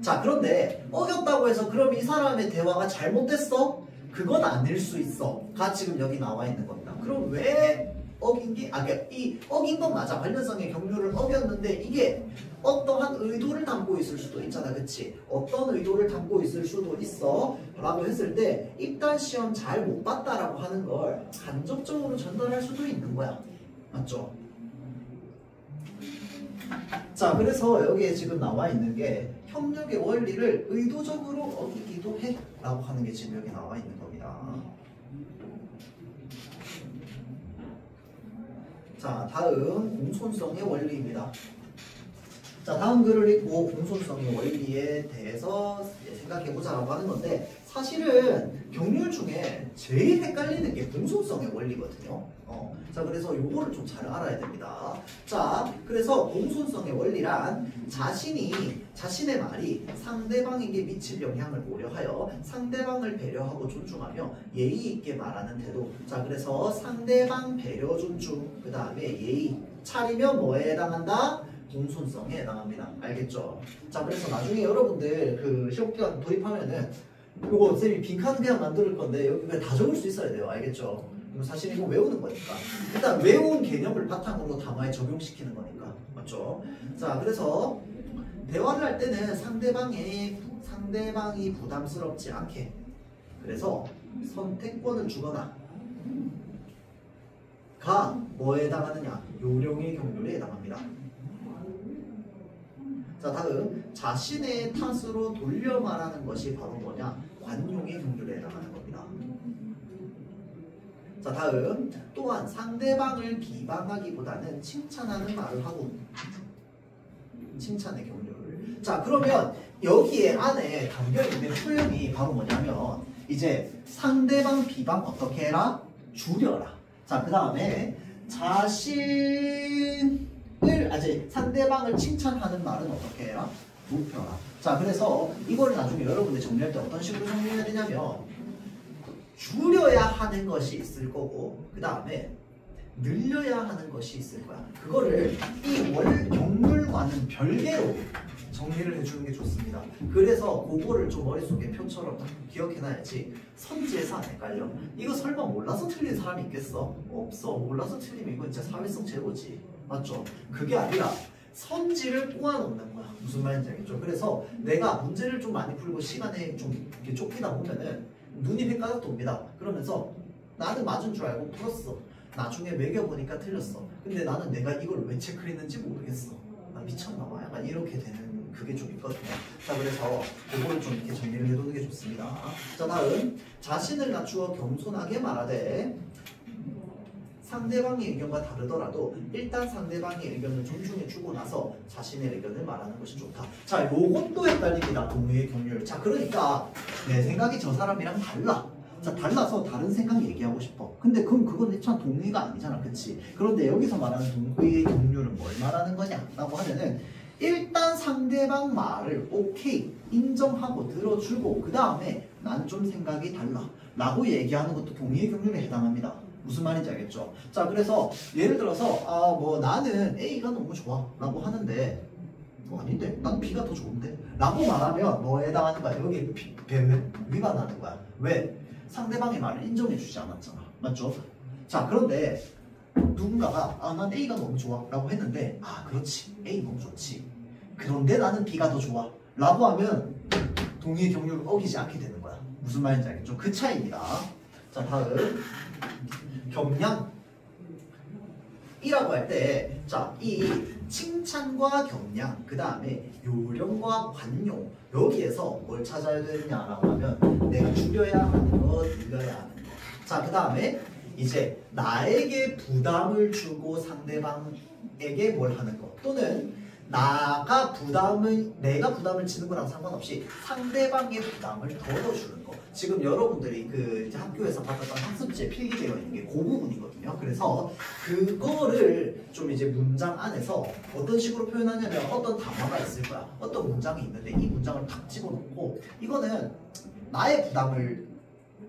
자 그런데 어겼다고 해서 그럼 이 사람의 대화가 잘못됐어? 그건 아닐 수 있어 가 지금 여기 나와 있는 겁니다. 그럼 왜 어긴 게 이 어긴 건 맞아. 관련성의 경률을 어겼는데 이게 어떠한 의도를 담고 있을 수도 있잖아. 그치? 어떤 의도를 담고 있을 수도 있어 라고 했을 때 입단 시험 잘 못 봤다라고 하는 걸 간접적으로 전달할 수도 있는 거야. 맞죠? 자 그래서 여기에 지금 나와 있는 게 협력의 원리를 의도적으로 어기기도 해 라고 하는 게 지금 여기 나와 있는 겁니다. 자 다음 공손성의 원리입니다. 자 다음 글을 읽고 공손성의 원리에 대해서 생각해보자 라고 하는 건데 사실은 경률 중에 제일 헷갈리는 게 공손성의 원리거든요. 자 그래서 요거를 좀 잘 알아야 됩니다. 자 그래서 공손성의 원리란 자신의 말이 상대방에게 미칠 영향을 고려하여 상대방을 배려하고 존중하며 예의 있게 말하는 태도. 자 그래서 상대방 배려 존중 그 다음에 예의 차리면 뭐에 해당한다? 공손성에 해당합니다. 알겠죠? 자 그래서 나중에 여러분들 그 시험기간 돌입하면은 요거 쌤이 빈칸 그냥 만들 건데 여기 그냥 다 적을 수 있어야 돼요. 알겠죠? 사실 이거 외우는 거니까 일단 외운 개념을 바탕으로 담화에 적용시키는 거니까. 맞죠? 자 그래서 대화를 할 때는 상대방이 부담스럽지 않게 그래서 선택권을 주거나 가 뭐에 해당하느냐? 요령의 경률에 해당합니다. 자 다음 자신의 탓으로 돌려 말하는 것이 바로 뭐냐? 관용의 경률에 해당하는 겁니다. 자 다음 또한 상대방을 비방하기보다는 칭찬하는 말을 하고 칭찬의 경률. 자 그러면 여기에 안에 담겨있는 표현이 바로 뭐냐면 이제 상대방 비방 어떻게 해라? 줄여라. 자 그 다음에 상대방을 칭찬하는 말은 어떻게 해라? 높여라. 자, 그래서 이거를 나중에 여러분들 정리할 때 어떤 식으로 정리해야 되냐면 줄여야 하는 것이 있을 거고 그 다음에 늘려야 하는 것이 있을 거야. 그거를 이 월 경률과는 별개로 정리를 해주는 게 좋습니다. 그래서 그거를 좀 머릿속에 표처럼 딱 기억해놔야지 선지에서 안 헷갈려. 이거 설마 몰라서 틀린 사람이 있겠어? 없어. 몰라서 틀리면 이건 진짜 사회성 제로지. 맞죠? 그게 아니라 선지를 꼬아놓는 거야. 무슨 말인지 알겠죠? 그래서 내가 문제를 좀 많이 풀고 시간에 좀 이렇게 쫓기다 보면은 눈이 헷갈려 돕니다. 그러면서 나는 맞은 줄 알고 풀었어. 나중에 매겨보니까 틀렸어. 근데 나는 내가 이걸 왜 체크를 했는지 모르겠어. 나 미쳤나봐. 약간 이렇게 되는 그게 좀 있거든요. 자, 그래서 그거를 좀 이렇게 정리를 해두는 게 좋습니다. 자, 다음 자신을 낮추어 겸손하게 말하되 상대방의 의견과 다르더라도 일단 상대방의 의견을 존중해주고 나서 자신의 의견을 말하는 것이 좋다. 자, 요것도 헷갈립니다. 동의의 경률. 자, 그러니까 내 생각이 저 사람이랑 달라. 자, 달라서 다른 생각 얘기하고 싶어. 근데 그럼 그건 참 동의가 아니잖아. 그치? 그런데 여기서 말하는 동의의 경률은 뭘 말하는 거냐? 라고 하면은 일단 상대방 말을 오케이 인정하고 들어주고 그 다음에 나는 좀 생각이 달라 라고 얘기하는 것도 동의의 경률에 해당합니다. 무슨 말인지 알겠죠? 자, 그래서 예를 들어서 뭐 나는 A가 너무 좋아 라고 하는데 아닌데 난 B가 더 좋은데 라고 말하면 뭐에 해당하는 거야? 여기 위반하는 거야. 왜? 상대방의 말을 인정해 주지 않았잖아. 맞죠? 자, 그런데 누군가가 난 A가 너무 좋아 라고 했는데 그렇지 A 너무 좋지 그런데 나는 B가 더 좋아 라고 하면 동의의 경률을 어기지 않게 되는 거야. 무슨 말인지 알겠죠? 그 차이입니다. 자, 다음 경량 이라고 할 때 자, 이 칭찬과 경량 그 다음에 요령과 관용 여기에서 뭘 찾아야 되느냐라고 하면 내가 줄여야 하는 것, 늘려야 하는 것. 자, 그 다음에 이제 나에게 부담을 주고 상대방에게 뭘 하는 것 또는 내가 부담을 지는 거랑 상관없이 상대방의 부담을 덜어주는 거. 지금 여러분들이 그 이제 학교에서 받았던 학습지에 필기되어 있는 게 그 부분이거든요. 그래서 그거를 좀 이제 문장 안에서 어떤 식으로 표현하냐면 어떤 단어가 있을 거야. 어떤 문장이 있는데 이 문장을 탁 집어넣고 이거는 나의 부담을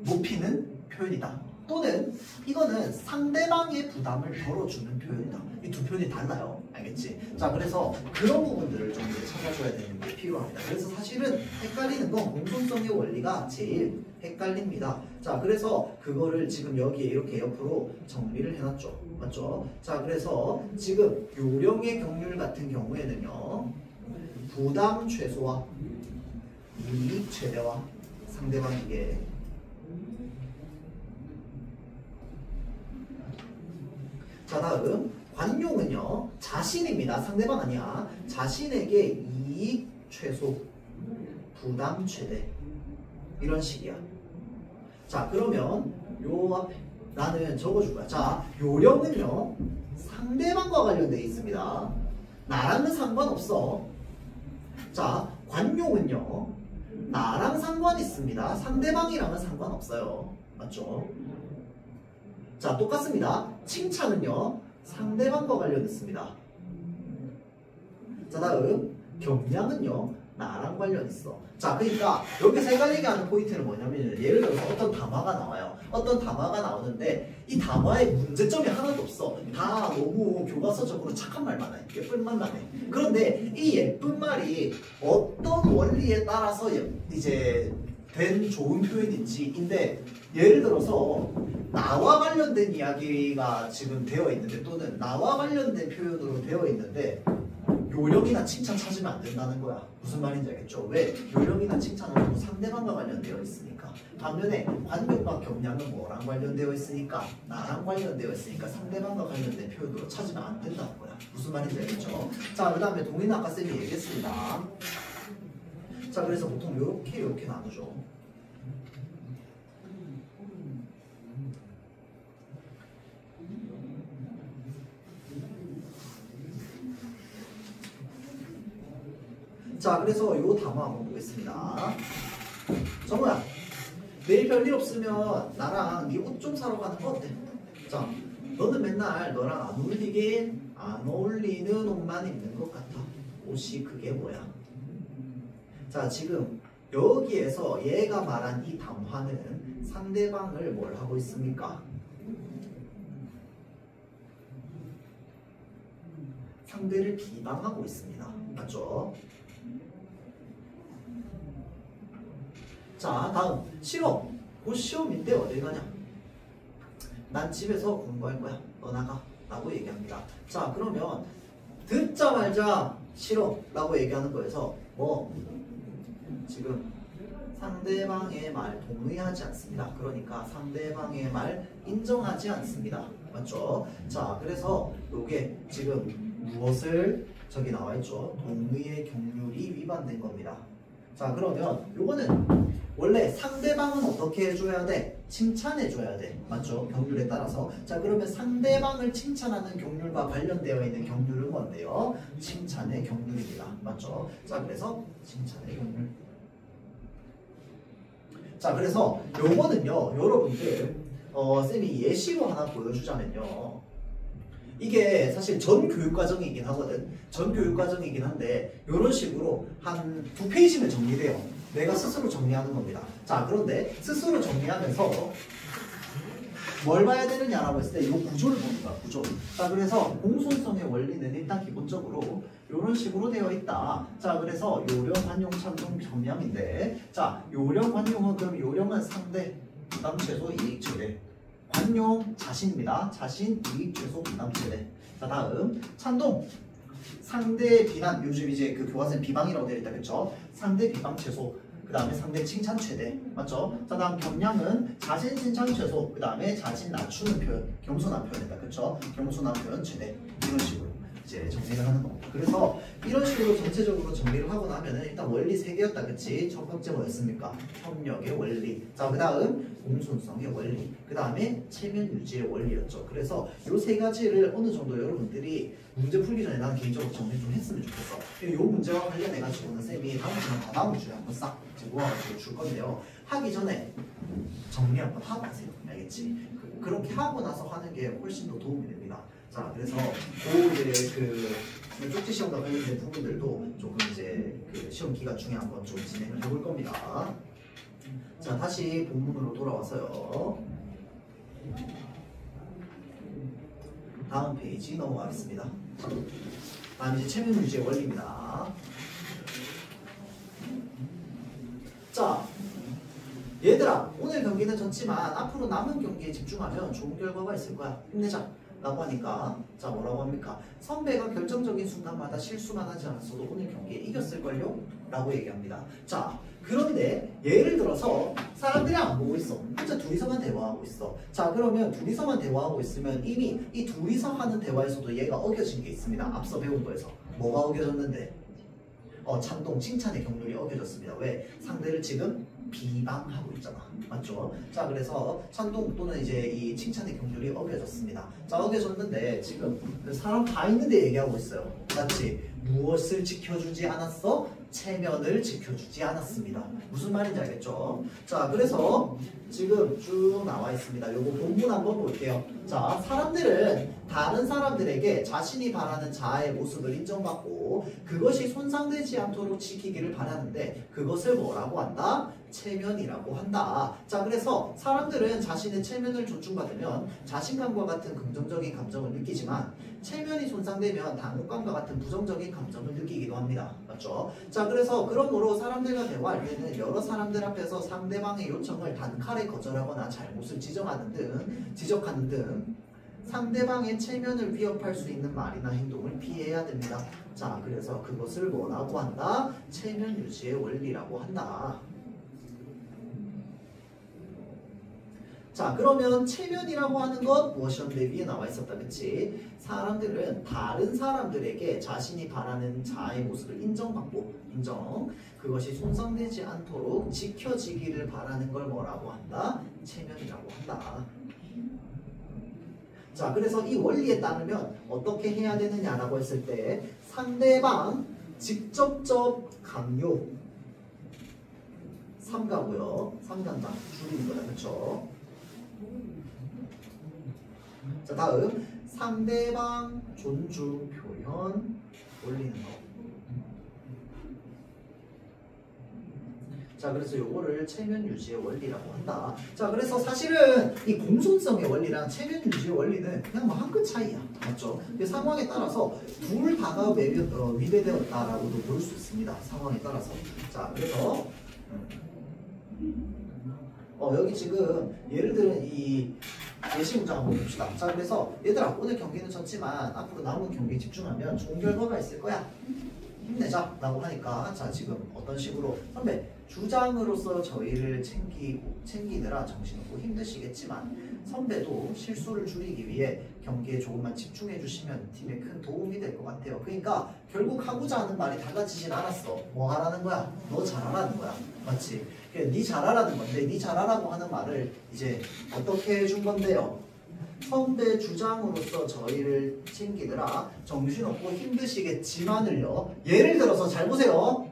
높이는 표현이다. 또는 이거는 상대방의 부담을 덜어주는 표현이다. 이 두 표현이 달라요. 알겠지? 자, 그래서 그런 부분들을 좀 찾아줘야 되는 게 필요합니다. 그래서 사실은 헷갈리는 건 공존성의 원리가 제일 헷갈립니다. 자, 그래서 그거를 지금 여기에 이렇게 옆으로 정리를 해놨죠. 맞죠? 자, 그래서 지금 요령의 경률 같은 경우에는요. 부담 최소화, 이익 최대화, 상대방에게 자, 다음 관용은요 자신입니다. 상대방 아니야. 자신에게 이익 최소, 부담 최대 이런 식이야. 자, 그러면 요 앞에 나는 적어줄 거야. 자, 요령은요 상대방과 관련되어 있습니다. 나랑은 상관없어. 자, 관용은요 나랑 상관 있습니다. 상대방이랑은 상관없어요. 맞죠? 자, 똑같습니다. 칭찬은요 상대방과 관련 있습니다. 자, 다음 경량은요 나랑 관련 있어. 자, 그러니까 여기서 헷갈리게 하는 포인트는 뭐냐면 예를 들어서 어떤 담화가 나와요. 어떤 담화가 나오는데 이 담화에 문제점이 하나도 없어. 다 너무 교과서적으로 착한 말만 해. 예쁜 말만 해. 그런데 이 예쁜 말이 어떤 원리에 따라서 이제 된 좋은 표현인지인데 예를 들어서 나와 관련된 이야기가 지금 되어 있는데 또는 나와 관련된 표현으로 되어 있는데 요령이나 칭찬 찾으면 안 된다는 거야. 무슨 말인지 알겠죠? 왜? 요령이나 칭찬은 또 상대방과 관련되어 있으니까. 반면에 관용과 경량은 뭐랑 관련되어 있으니까? 나랑 관련되어 있으니까 상대방과 관련된 표현으로 찾으면 안 된다는 거야. 무슨 말인지 알겠죠? 자, 그 다음에 동의는 아까 쌤이 얘기했습니다. 자, 그래서 보통 이렇게 나누죠. 자, 그래서 요 담화 한번 보겠습니다. 정우야, 내일 별일 없으면 나랑 네 옷 좀 사러 가는 거 어때? 자, 너는 맨날 너랑 안 어울리는 옷만 입는 것 같아. 옷이 그게 뭐야? 자, 지금 여기에서 얘가 말한 이 담화는 상대방을 뭘 하고 있습니까? 상대를 비방하고 있습니다. 맞죠? 자, 다음 실험. 곧 시험인데 어딜 가냐? 난 집에서 공부할 거야. 너 나가. 라고 얘기합니다. 자, 그러면 듣자마자 싫어 라고 얘기하는 거에서 뭐 지금 상대방의 말 동의하지 않습니다. 그러니까 상대방의 말 인정하지 않습니다. 맞죠? 자, 그래서 요게 지금 무엇을 저기 나와 있죠? 동의의 경률이 위반된 겁니다. 자, 그러면 요거는 원래 상대방은 어떻게 해줘야 돼? 칭찬해줘야 돼. 맞죠? 경률에 따라서. 자, 그러면 상대방을 칭찬하는 경률과 관련되어 있는 경률은 뭔데요? 칭찬의 경률입니다. 맞죠? 자, 그래서 칭찬의 경률. 자, 그래서 요거는요, 여러분들 쌤이 예시로 하나 보여주자면요, 이게 사실 전 교육과정이긴 하거든. 전 교육과정이긴 한데 이런 식으로 한 2페이지면 정리돼요. 내가 스스로 정리하는 겁니다. 자, 그런데 스스로 정리하면서 뭘 봐야 되느냐라고 했을 때 이 구조를 봅니다. 구조. 자, 그래서 공손성의 원리는 일단 기본적으로 이런 식으로 되어 있다. 자, 그래서 요령, 관용, 찬동, 변명인데, 자, 요령, 관용은 그럼 요령은 상대, 부담, 최소, 이익, 최대. 관용 자신입니다. 자신, 이익, 최소, 부담, 최대. 자, 다음 찬동. 상대 비난. 요즘 이제 그 교과서에 비방이라고 되어 있다, 그렇죠? 상대 비방 최소. 그 다음에 상대 칭찬 최대. 맞죠? 자, 다음 경량은 자신 칭찬 최소. 그 다음에 자신 낮추는 표현. 겸손한 표현이다, 그렇죠? 겸손한 표현 최대. 이런 식으로 이제 정리를 하는 겁니다. 그래서 이런 식으로 전체적으로 정리를 하고 나면은 일단 원리 3개였다, 그치? 첫 번째 뭐였습니까? 협력의 원리. 자, 그 다음 공손성의 원리. 그 다음에 체면 유지의 원리였죠. 그래서 이 3가지를 어느 정도 여러분들이 문제 풀기 전에 나는 개인적으로 정리 좀 했으면 좋겠어. 이 문제와 관련해가지고는 쌤이 다음 주나 다다음 주에 한번 싹 모아가지고 줄 건데요. 하기 전에 정리 한번 하고 하세요. 알겠지? 그렇게 하고 나서 하는 게 훨씬 더 도움이 됩니다. 자, 그래서 그 쪽지 시험과 관련된 부분들도 조금 이제 그 시험 기간 중에 한번 좀 진행을 해볼 겁니다. 자, 다시 본문으로 돌아와서요. 다음 페이지 넘어가겠습니다. 다음 이제 체면 유지의 원리입니다. 자, 얘들아, 오늘 경기는 졌지만 앞으로 남은 경기에 집중하면 좋은 결과가 있을 거야. 힘내자 라고 하니까, 자, 뭐라고 합니까? 선배가 결정적인 순간마다 실수만 하지 않았어도 오늘 경기에 이겼을걸요? 라고 얘기합니다. 자, 그런데 예를 들어서 사람들이 안 보고 있어. 혼자 둘이서만 대화하고 있어. 자, 그러면 둘이서만 대화하고 있으면 이미 이 둘이서 하는 대화에서도 얘가 어겨진 게 있습니다. 앞서 배운 거에서. 뭐가 어겨졌는데? 찬동, 칭찬의 경륜이 어겨졌습니다. 왜? 상대를 지금 비방하고 있잖아. 맞죠? 자, 그래서 찬동 또는 이제 이 칭찬의 경륜이 어겨졌습니다. 자, 어겨졌는데 지금 사람 다 있는데 얘기하고 있어요. 맞지? 무엇을 지켜주지 않았어? 체면을 지켜주지 않았습니다. 무슨 말인지 알겠죠? 자, 그래서 지금 쭉 나와 있습니다. 요거 본문 한번 볼게요. 자, 사람들은 다른 사람들에게 자신이 바라는 자아의 모습을 인정받고 그것이 손상되지 않도록 지키기를 바라는데 그것을 뭐라고 한다? 체면이라고 한다. 자, 그래서 사람들은 자신의 체면을 존중받으면 자신감과 같은 긍정적인 감정을 느끼지만 체면이 손상되면 당혹감과 같은 부정적인 감정을 느끼기도 합니다. 맞죠? 자, 그래서 그러므로 사람들과 대화할 때는 여러 사람들 앞에서 상대방의 요청을 단칼에 거절하거나 잘못을 지적하는 등 상대방의 체면을 위협할 수 있는 말이나 행동을 피해야 됩니다. 자, 그래서 그것을 뭐라고 한다? 체면 유지의 원리라고 한다. 자, 그러면 체면이라고 하는 것 무엇이었는데 위에 나와 있었다, 그치? 사람들은 다른 사람들에게 자신이 바라는 자아의 모습을 인정받고 그것이 손상되지 않도록 지켜지기를 바라는 걸 뭐라고 한다? 체면이라고 한다. 자, 그래서 이 원리에 따르면 어떻게 해야 되느냐라고 했을 때 상대방 직접적 강요 3가고요. 3단다. 줄이는 거다. 그쵸? 자, 다음 상대방 존중 표현 올리는 거. 자, 그래서 요거를 체면 유지의 원리라고 한다. 자, 그래서 사실은 이 공손성의 원리랑 체면 유지의 원리는 그냥 뭐 한 끗 차이야. 맞죠? 상황에 따라서 둘 다가 위배되었다라고도 볼 수 있습니다. 상황에 따라서. 자, 그래서 여기 지금 예를 들은 이 예시 문장 한번 봅시다. 자, 그래서 얘들아, 오늘 경기는 졌지만 앞으로 남은 경기에 집중하면 좋은 결과가 있을 거야. 힘내자 라고 하니까, 자, 지금 어떤 식으로 선배 주장으로서 저희를 챙기느라 정신없고 힘드시겠지만 선배도 실수를 줄이기 위해 경기에 조금만 집중해 주시면 팀에 큰 도움이 될 것 같아요. 그러니까 결국 하고자 하는 말이 달라지진 않았어. 뭐 하라는 거야? 너 잘하라는 거야. 맞지? 네 잘하라는 건데, 네 잘하라고 하는 말을 이제 어떻게 해준 건데요? 선배 주장으로서 저희를 챙기느라 정신없고 힘드시겠지만을요. 예를 들어서 잘 보세요.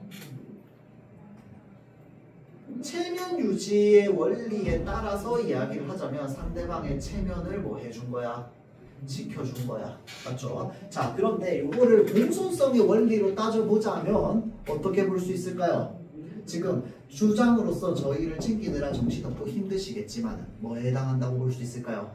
체면 유지의 원리에 따라서 이야기를 하자면 상대방의 체면을 뭐 해준 거야? 지켜준 거야. 맞죠? 자, 그런데 이거를 공손성의 원리로 따져보자면 어떻게 볼 수 있을까요? 지금 주장으로서 저희를 챙기느라 정신없고 힘드시겠지만 뭐에 해당한다고 볼 수 있을까요?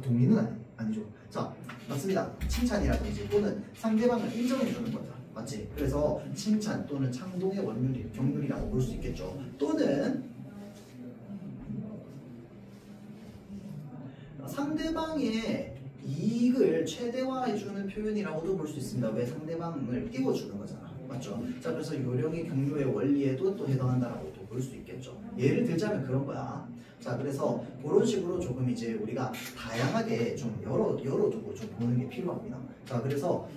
동의는 아니죠. 자, 맞습니다. 칭찬이라든지 또는 상대방을 인정해주는 거죠. 맞지? 그래서 칭찬 또는 창동의 경륜이라고 볼 수 있겠죠. 또는 상대방의 이익을 최대화해주는 표현이라고도 볼 수 있습니다. 왜? 상대방을 띄워주는 거잖아. 맞죠? 자, 그래서 요령의 경륜의 원리에도 또 해당한다라고 또 볼 수 있겠죠. 예를 들자면 그런 거야. 자, 그래서 그런 식으로 조금 이제 우리가 다양하게 좀 열어두고 좀 보는 게 필요합니다. 자, 그래서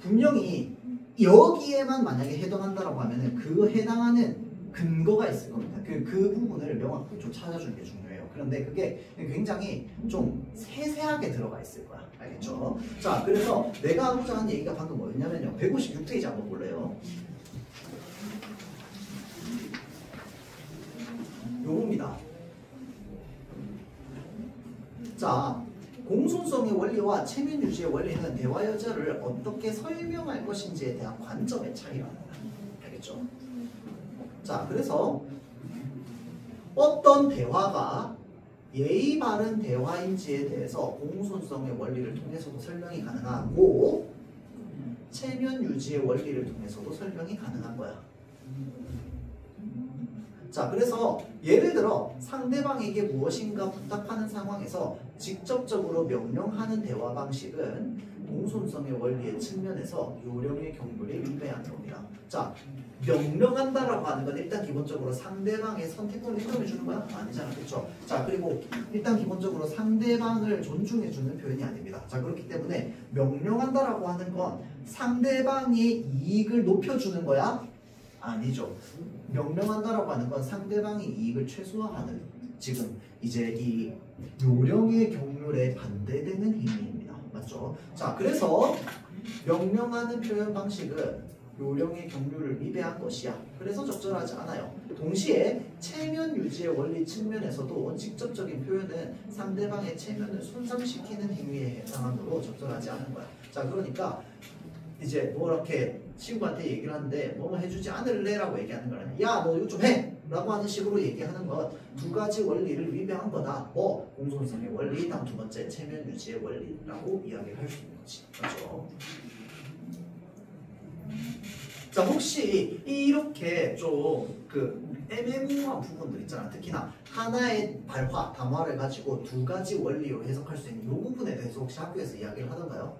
분명히 여기에만 만약에 해당한다라고 하면은 그 해당하는 근거가 있을 겁니다. 그 부분을 명확히 좀 찾아주는 게 중요해요. 그런데 그게 굉장히 좀 세세하게 들어가 있을 거야. 알겠죠? 자, 그래서 내가 하고자 하는 얘기가 방금 뭐였냐면요. 156페이지 한번 볼래요? 요겁니다. 자, 공손성의 원리와 체면 유지의 원리는 대화 여자를 어떻게 설명할 것인지에 대한 관점의 차이랍니다. 알겠죠? 자, 그래서 어떤 대화가 예의 바른 대화인지에 대해서 공손성의 원리를 통해서도 설명이 가능하고 체면 유지의 원리를 통해서도 설명이 가능한 거야. 자, 그래서 예를 들어 상대방에게 무엇인가 부탁하는 상황에서 직접적으로 명령하는 대화 방식은 공손성의 원리의 측면에서 요령의 경륜에 위배하는 겁니다. 자, 명령한다라고 하는 건 일단 기본적으로 상대방의 선택권을 인정해 주는 거야? 아니잖아. 그렇죠? 자, 그리고 일단 기본적으로 상대방을 존중해 주는 표현이 아닙니다. 자, 그렇기 때문에 명령한다라고 하는 건 상대방의 이익을 높여 주는 거야? 아니죠. 명령한다라고 하는 건 상대방의 이익을 최소화하는, 지금 이제 이 요령의 경륜에 반대되는 행위입니다. 맞죠? 자, 그래서 명령하는 표현 방식은 요령의 경륜을 위배한 것이야. 그래서 적절하지 않아요. 동시에 체면 유지의 원리 측면에서도 직접적인 표현은 상대방의 체면을 손상시키는 행위에 해당하므로 적절하지 않은 거야. 자, 그러니까 이제 뭐 이렇게 친구한테 얘기를 하는데 뭐뭐 해주지 않을래? 라고 얘기하는 거는 야, 너 이거 좀 해! 라고 하는 식으로 얘기하는 것 두 가지 원리를 위배한 거다. 뭐 공손성의 원리, 다음 두 번째 체면 유지의 원리라고 이야기를 할 수 있는 거지. 그렇죠? 자, 혹시 이렇게 좀 애매모호한 부분들 있잖아. 특히나 하나의 단화를 가지고 두 가지 원리로 해석할 수 있는 이 부분에 대해서 혹시 학교에서 이야기를 하던가요?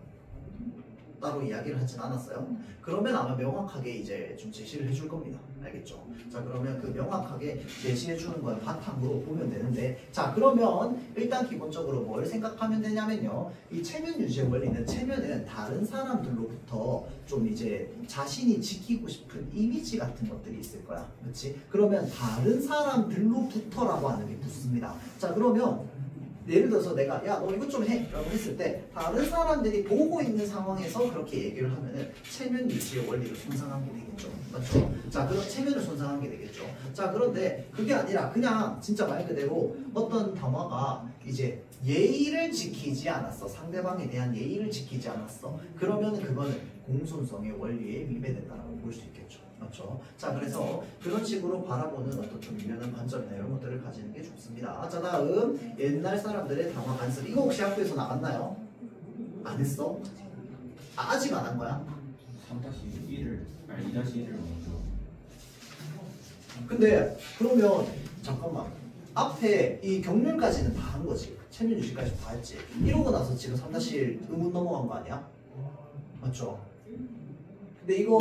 따로 이야기를 하진 않았어요. 그러면 아마 명확하게 이제 좀 제시를 해줄 겁니다. 알겠죠? 자, 그러면 그 명확하게 제시해주는 걸 바탕으로 보면 되는데, 자, 그러면 일단 기본적으로 뭘 생각하면 되냐면요. 이 체면 유지의 원리는, 체면은 다른 사람들로부터 좀 이제 자신이 지키고 싶은 이미지 같은 것들이 있을 거야. 그렇지? 그러면 다른 사람들로부터라고 하는 게 붙습니다. 자, 그러면 예를 들어서 내가 야 너 이것 좀 해 라고 했을 때 다른 사람들이 보고 있는 상황에서 그렇게 얘기를 하면은 체면 유지의 원리를 손상한 게 되겠죠. 맞죠? 자, 그럼 체면을 손상한 게 되겠죠. 자, 그런데 그게 아니라 그냥 진짜 말 그대로 어떤 담화가 이제 예의를 지키지 않았어. 상대방에 대한 예의를 지키지 않았어. 그러면 그거는 공손성의 원리에 위배된다라고 볼 수 있겠죠. 맞죠? 자, 그래서 그런 식으로 바라보는 어떤 좀 유연한 관점이나 이런 것들을 가지는 게 좋습니다. 자, 다음 옛날 사람들의 담화 관습. 이거 혹시 학교에서 나갔나요? 안 했어? 아직 안 한 거야? 3-1을 아니 2-1을 먼저. 근데 그러면 잠깐만 앞에 이 경륜까지는 다 한 거지. 체면 유지까지 다 했지. 이러고 나서 지금 3-1 의문 넘어간 거 아니야? 맞죠? 근데 이거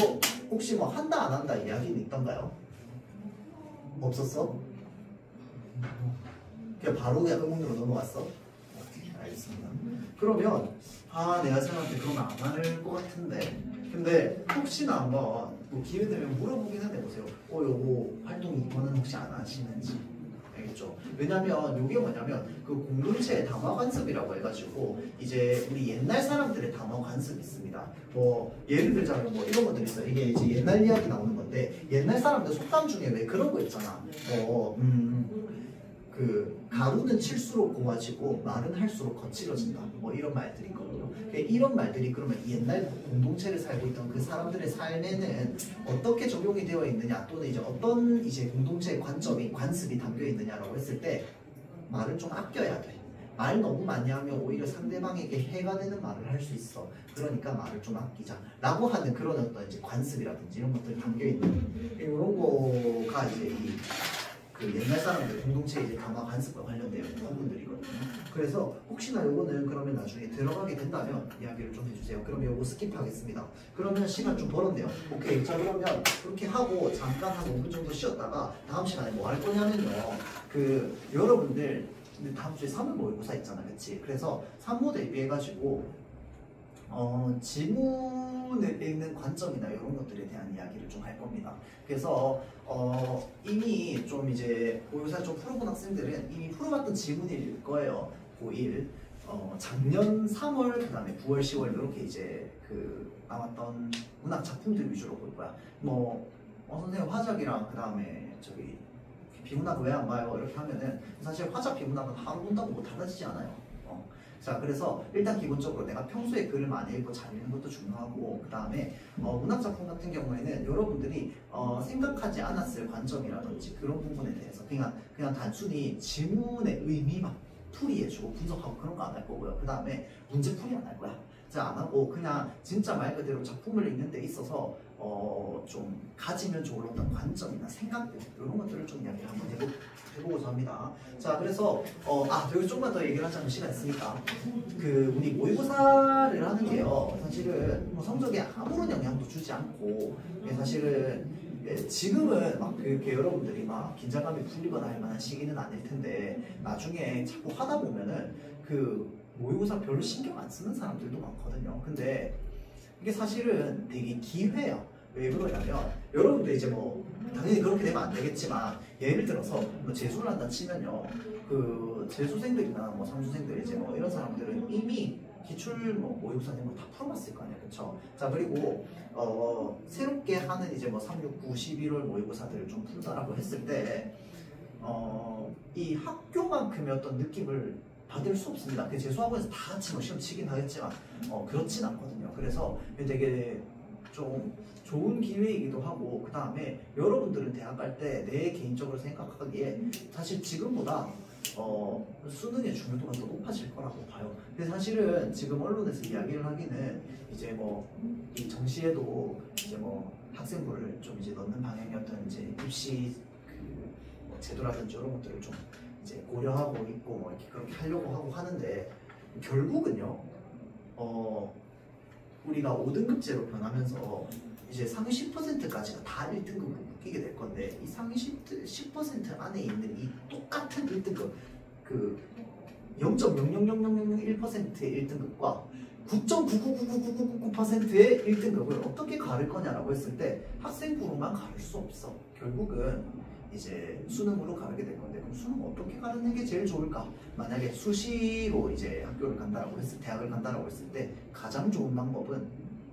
혹시 뭐 한다 안 한다 이야기는 있던가요? 없었어? 그냥 바로 그냥 의문으로 넘어갔어? 알겠습니다. 그러면 내가 생각할 때 그러면 안 할 것 같은데 근데 혹시나 한번 뭐 기회 되면 물어보긴 해보세요. 요거 활동 이번은 혹시 안 하시는지. 알겠죠? 왜냐면 이게 뭐냐면 그 공동체의 담화 관습이라고 해가지고 이제 우리 옛날 사람들의 담화 관습이 있습니다. 뭐 예를 들자면 뭐 이런 것들이 있어요. 이게 이제 옛날 이야기 나오는 건데 옛날 사람들 속담 중에 왜 그런 거 있잖아. 그 가루는 칠수록 고와지고 말은 할수록 거칠어진다. 뭐 이런 말들이 있거든요. 이런 말들이 그러면 옛날 공동체를 살고 있던 그 사람들의 삶에는 어떻게 적용이 되어 있느냐 또는 이제 어떤 이제 공동체의 관습이 담겨 있느냐라고 했을 때 말을 좀 아껴야 돼. 말 너무 많이 하면 오히려 상대방에게 해가 되는 말을 할 수 있어. 그러니까 말을 좀 아끼자. 라고 하는 그런 어떤 이제 관습이라든지 이런 것들이 담겨 있는 이런 거가 이제 그 옛날 사람들 공동체 이제 담화 관습과 관련되어 있는 부분들이거든요. 그래서 혹시나 요거는 그러면 나중에 들어가게 된다면 이야기를 좀 해주세요. 그럼 요거 스킵하겠습니다. 그러면 시간 좀 벌었네요. 오케이. 자, 그러면 그렇게 하고 잠깐 한 5분 정도 쉬었다가 다음 시간에 뭐 할 거냐면요. 그 여러분들 다음 주에 3월 모의고사 있잖아, 그렇지? 그래서 3모 대비해가지고 지문을 읽는 관점이나 이런 것들에 대한 이야기를 좀 할 겁니다. 그래서 이미 좀 이제 모의고사 좀 풀어본 학생들은 이미 풀어봤던 지문일 거예요. 고1 작년 3월 그다음에 9월 10월 이렇게 이제 그 나왔던 문학 작품들 위주로 볼 거야. 선생님 화작이랑 그다음에 저기 비문학 왜 안 봐요? 이렇게 하면은 사실 화작 비문학은 하루 본다고 뭐 달라지지 않아요. 자, 그래서 일단 기본적으로 내가 평소에 글을 많이 읽고 잘 읽는 것도 중요하고 그 다음에 문학작품 같은 경우에는 여러분들이 생각하지 않았을 관점이라든지 그런 부분에 대해서 그냥 단순히 지문의 의미만 풀이해주고 분석하고 그런 거 안 할 거고요. 그 다음에 문제풀이 안 할 거야. 자, 안 하고 그냥 진짜 말 그대로 작품을 읽는 데 있어서 좀 가지면 좋을 어떤 관점이나 생각들 이런 것들을 좀 이야기를 한번 해보고자 합니다. 자, 그래서 여기 조금만 더 얘기를 하자면 시간 있으니까 그 우리 모의고사를 하는 게요 사실은 뭐 성적에 아무런 영향도 주지 않고 사실은 지금은 막 그렇게 여러분들이 막 긴장감이 풀리거나 할 만한 시기는 아닐 텐데 나중에 자꾸 하다 보면은 그 모의고사 별로 신경 안 쓰는 사람들도 많거든요. 근데 이게 사실은 되게 기회야. 왜 그러냐면 여러분들 이제 뭐 당연히 그렇게 되면 안 되겠지만 예를 들어서 뭐 재수를 한다 치면요 그 재수생들이나 뭐 상수생들 이제 뭐 이런 사람들은 이미 기출 뭐 모의고사 이런 거 다 풀어봤을 거 아니야, 그렇죠? 자, 그리고 새롭게 하는 이제 뭐 3, 6, 9, 11월 모의고사들을 좀 풀다라고 했을 때 이 학교만큼의 어떤 느낌을 받을 수 없습니다. 그 재수학원에서 다 같이 뭐 시험 치긴 하겠지만 그렇진 않거든요. 그래서 되게 좀 좋은 기회이기도 하고 그 다음에 여러분들은 대학 갈 때 내 개인적으로 생각하기에 사실 지금보다 수능의 중요도가 더 높아질 거라고 봐요. 근데 사실은 지금 언론에서 이야기를 하기는 이제 뭐 이 정시에도 이제 뭐 학생부를 좀 이제 넣는 방향이었던 이제 입시 뭐 제도라든지 이런 것들을 좀 이제 고려하고 있고 뭐 이렇게 그렇게 하려고 하고 하는데 결국은요 우리가 5등급제로 변하면서 이제 상위 10%까지가 다 1등급으로 묶이게 될 건데 이 상위 10% 안에 있는 이 똑같은 1등급 그 0.00001%의 1등급과 9.9999999%의 1등급을 어떻게 가를 거냐라고 했을 때 학생부로만 가를 수 없어. 결국은 이제 수능으로 가게 될 건데 그럼 수능 어떻게 가는 게 제일 좋을까? 만약에 수시로 이제 학교를 간다라고 했을 대학을 간다라고 했을 때 가장 좋은 방법은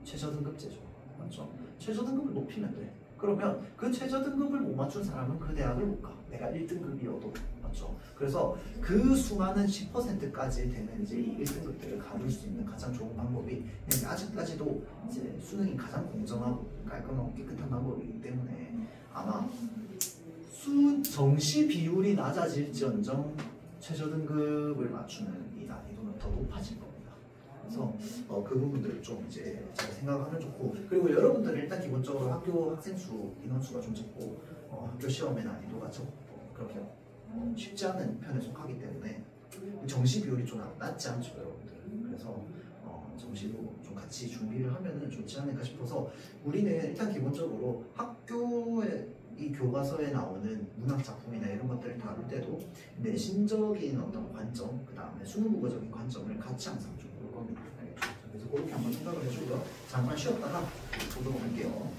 최저등급제죠. 맞죠? 최저등급을 높이면 돼. 그러면 그 최저등급을 못 맞춘 사람은 그 대학을 못 가. 내가 1등급이어도. 맞죠? 그래서 그 수많은 10%까지 되는 이제 이 1등급들을 가둘 수 있는 가장 좋은 방법이 아직까지도 이제 수능이 가장 공정하고 깔끔하고 깨끗한 방법이기 때문에 아마 정시 비율이 낮아질지언정 최저등급을 맞추는 이 난이도는 더 높아질 겁니다. 그래서 그 부분들을 좀 이제 잘 생각하면 좋고 그리고 여러분들은 일단 기본적으로 학교 학생 수 인원수가 좀 적고 학교 시험의 난이도가 적고 그렇게 쉽지 않은 편에 속하기 때문에 정시 비율이 좀 낮지 않죠 여러분들. 그래서 정시도 좀 같이 준비를 하면은 좋지 않을까 싶어서 우리는 일단 기본적으로 학교에 이 교과서에 나오는 문학 작품이나 이런 것들을 다룰 때도 내신적인 어떤 관점, 그 다음에 수능 국어적인 관점을 같이 항상 좀 볼 겁니다. 그래서 그렇게 한번 생각을 해주고요. 잠깐 쉬었다가 보도록 할게요.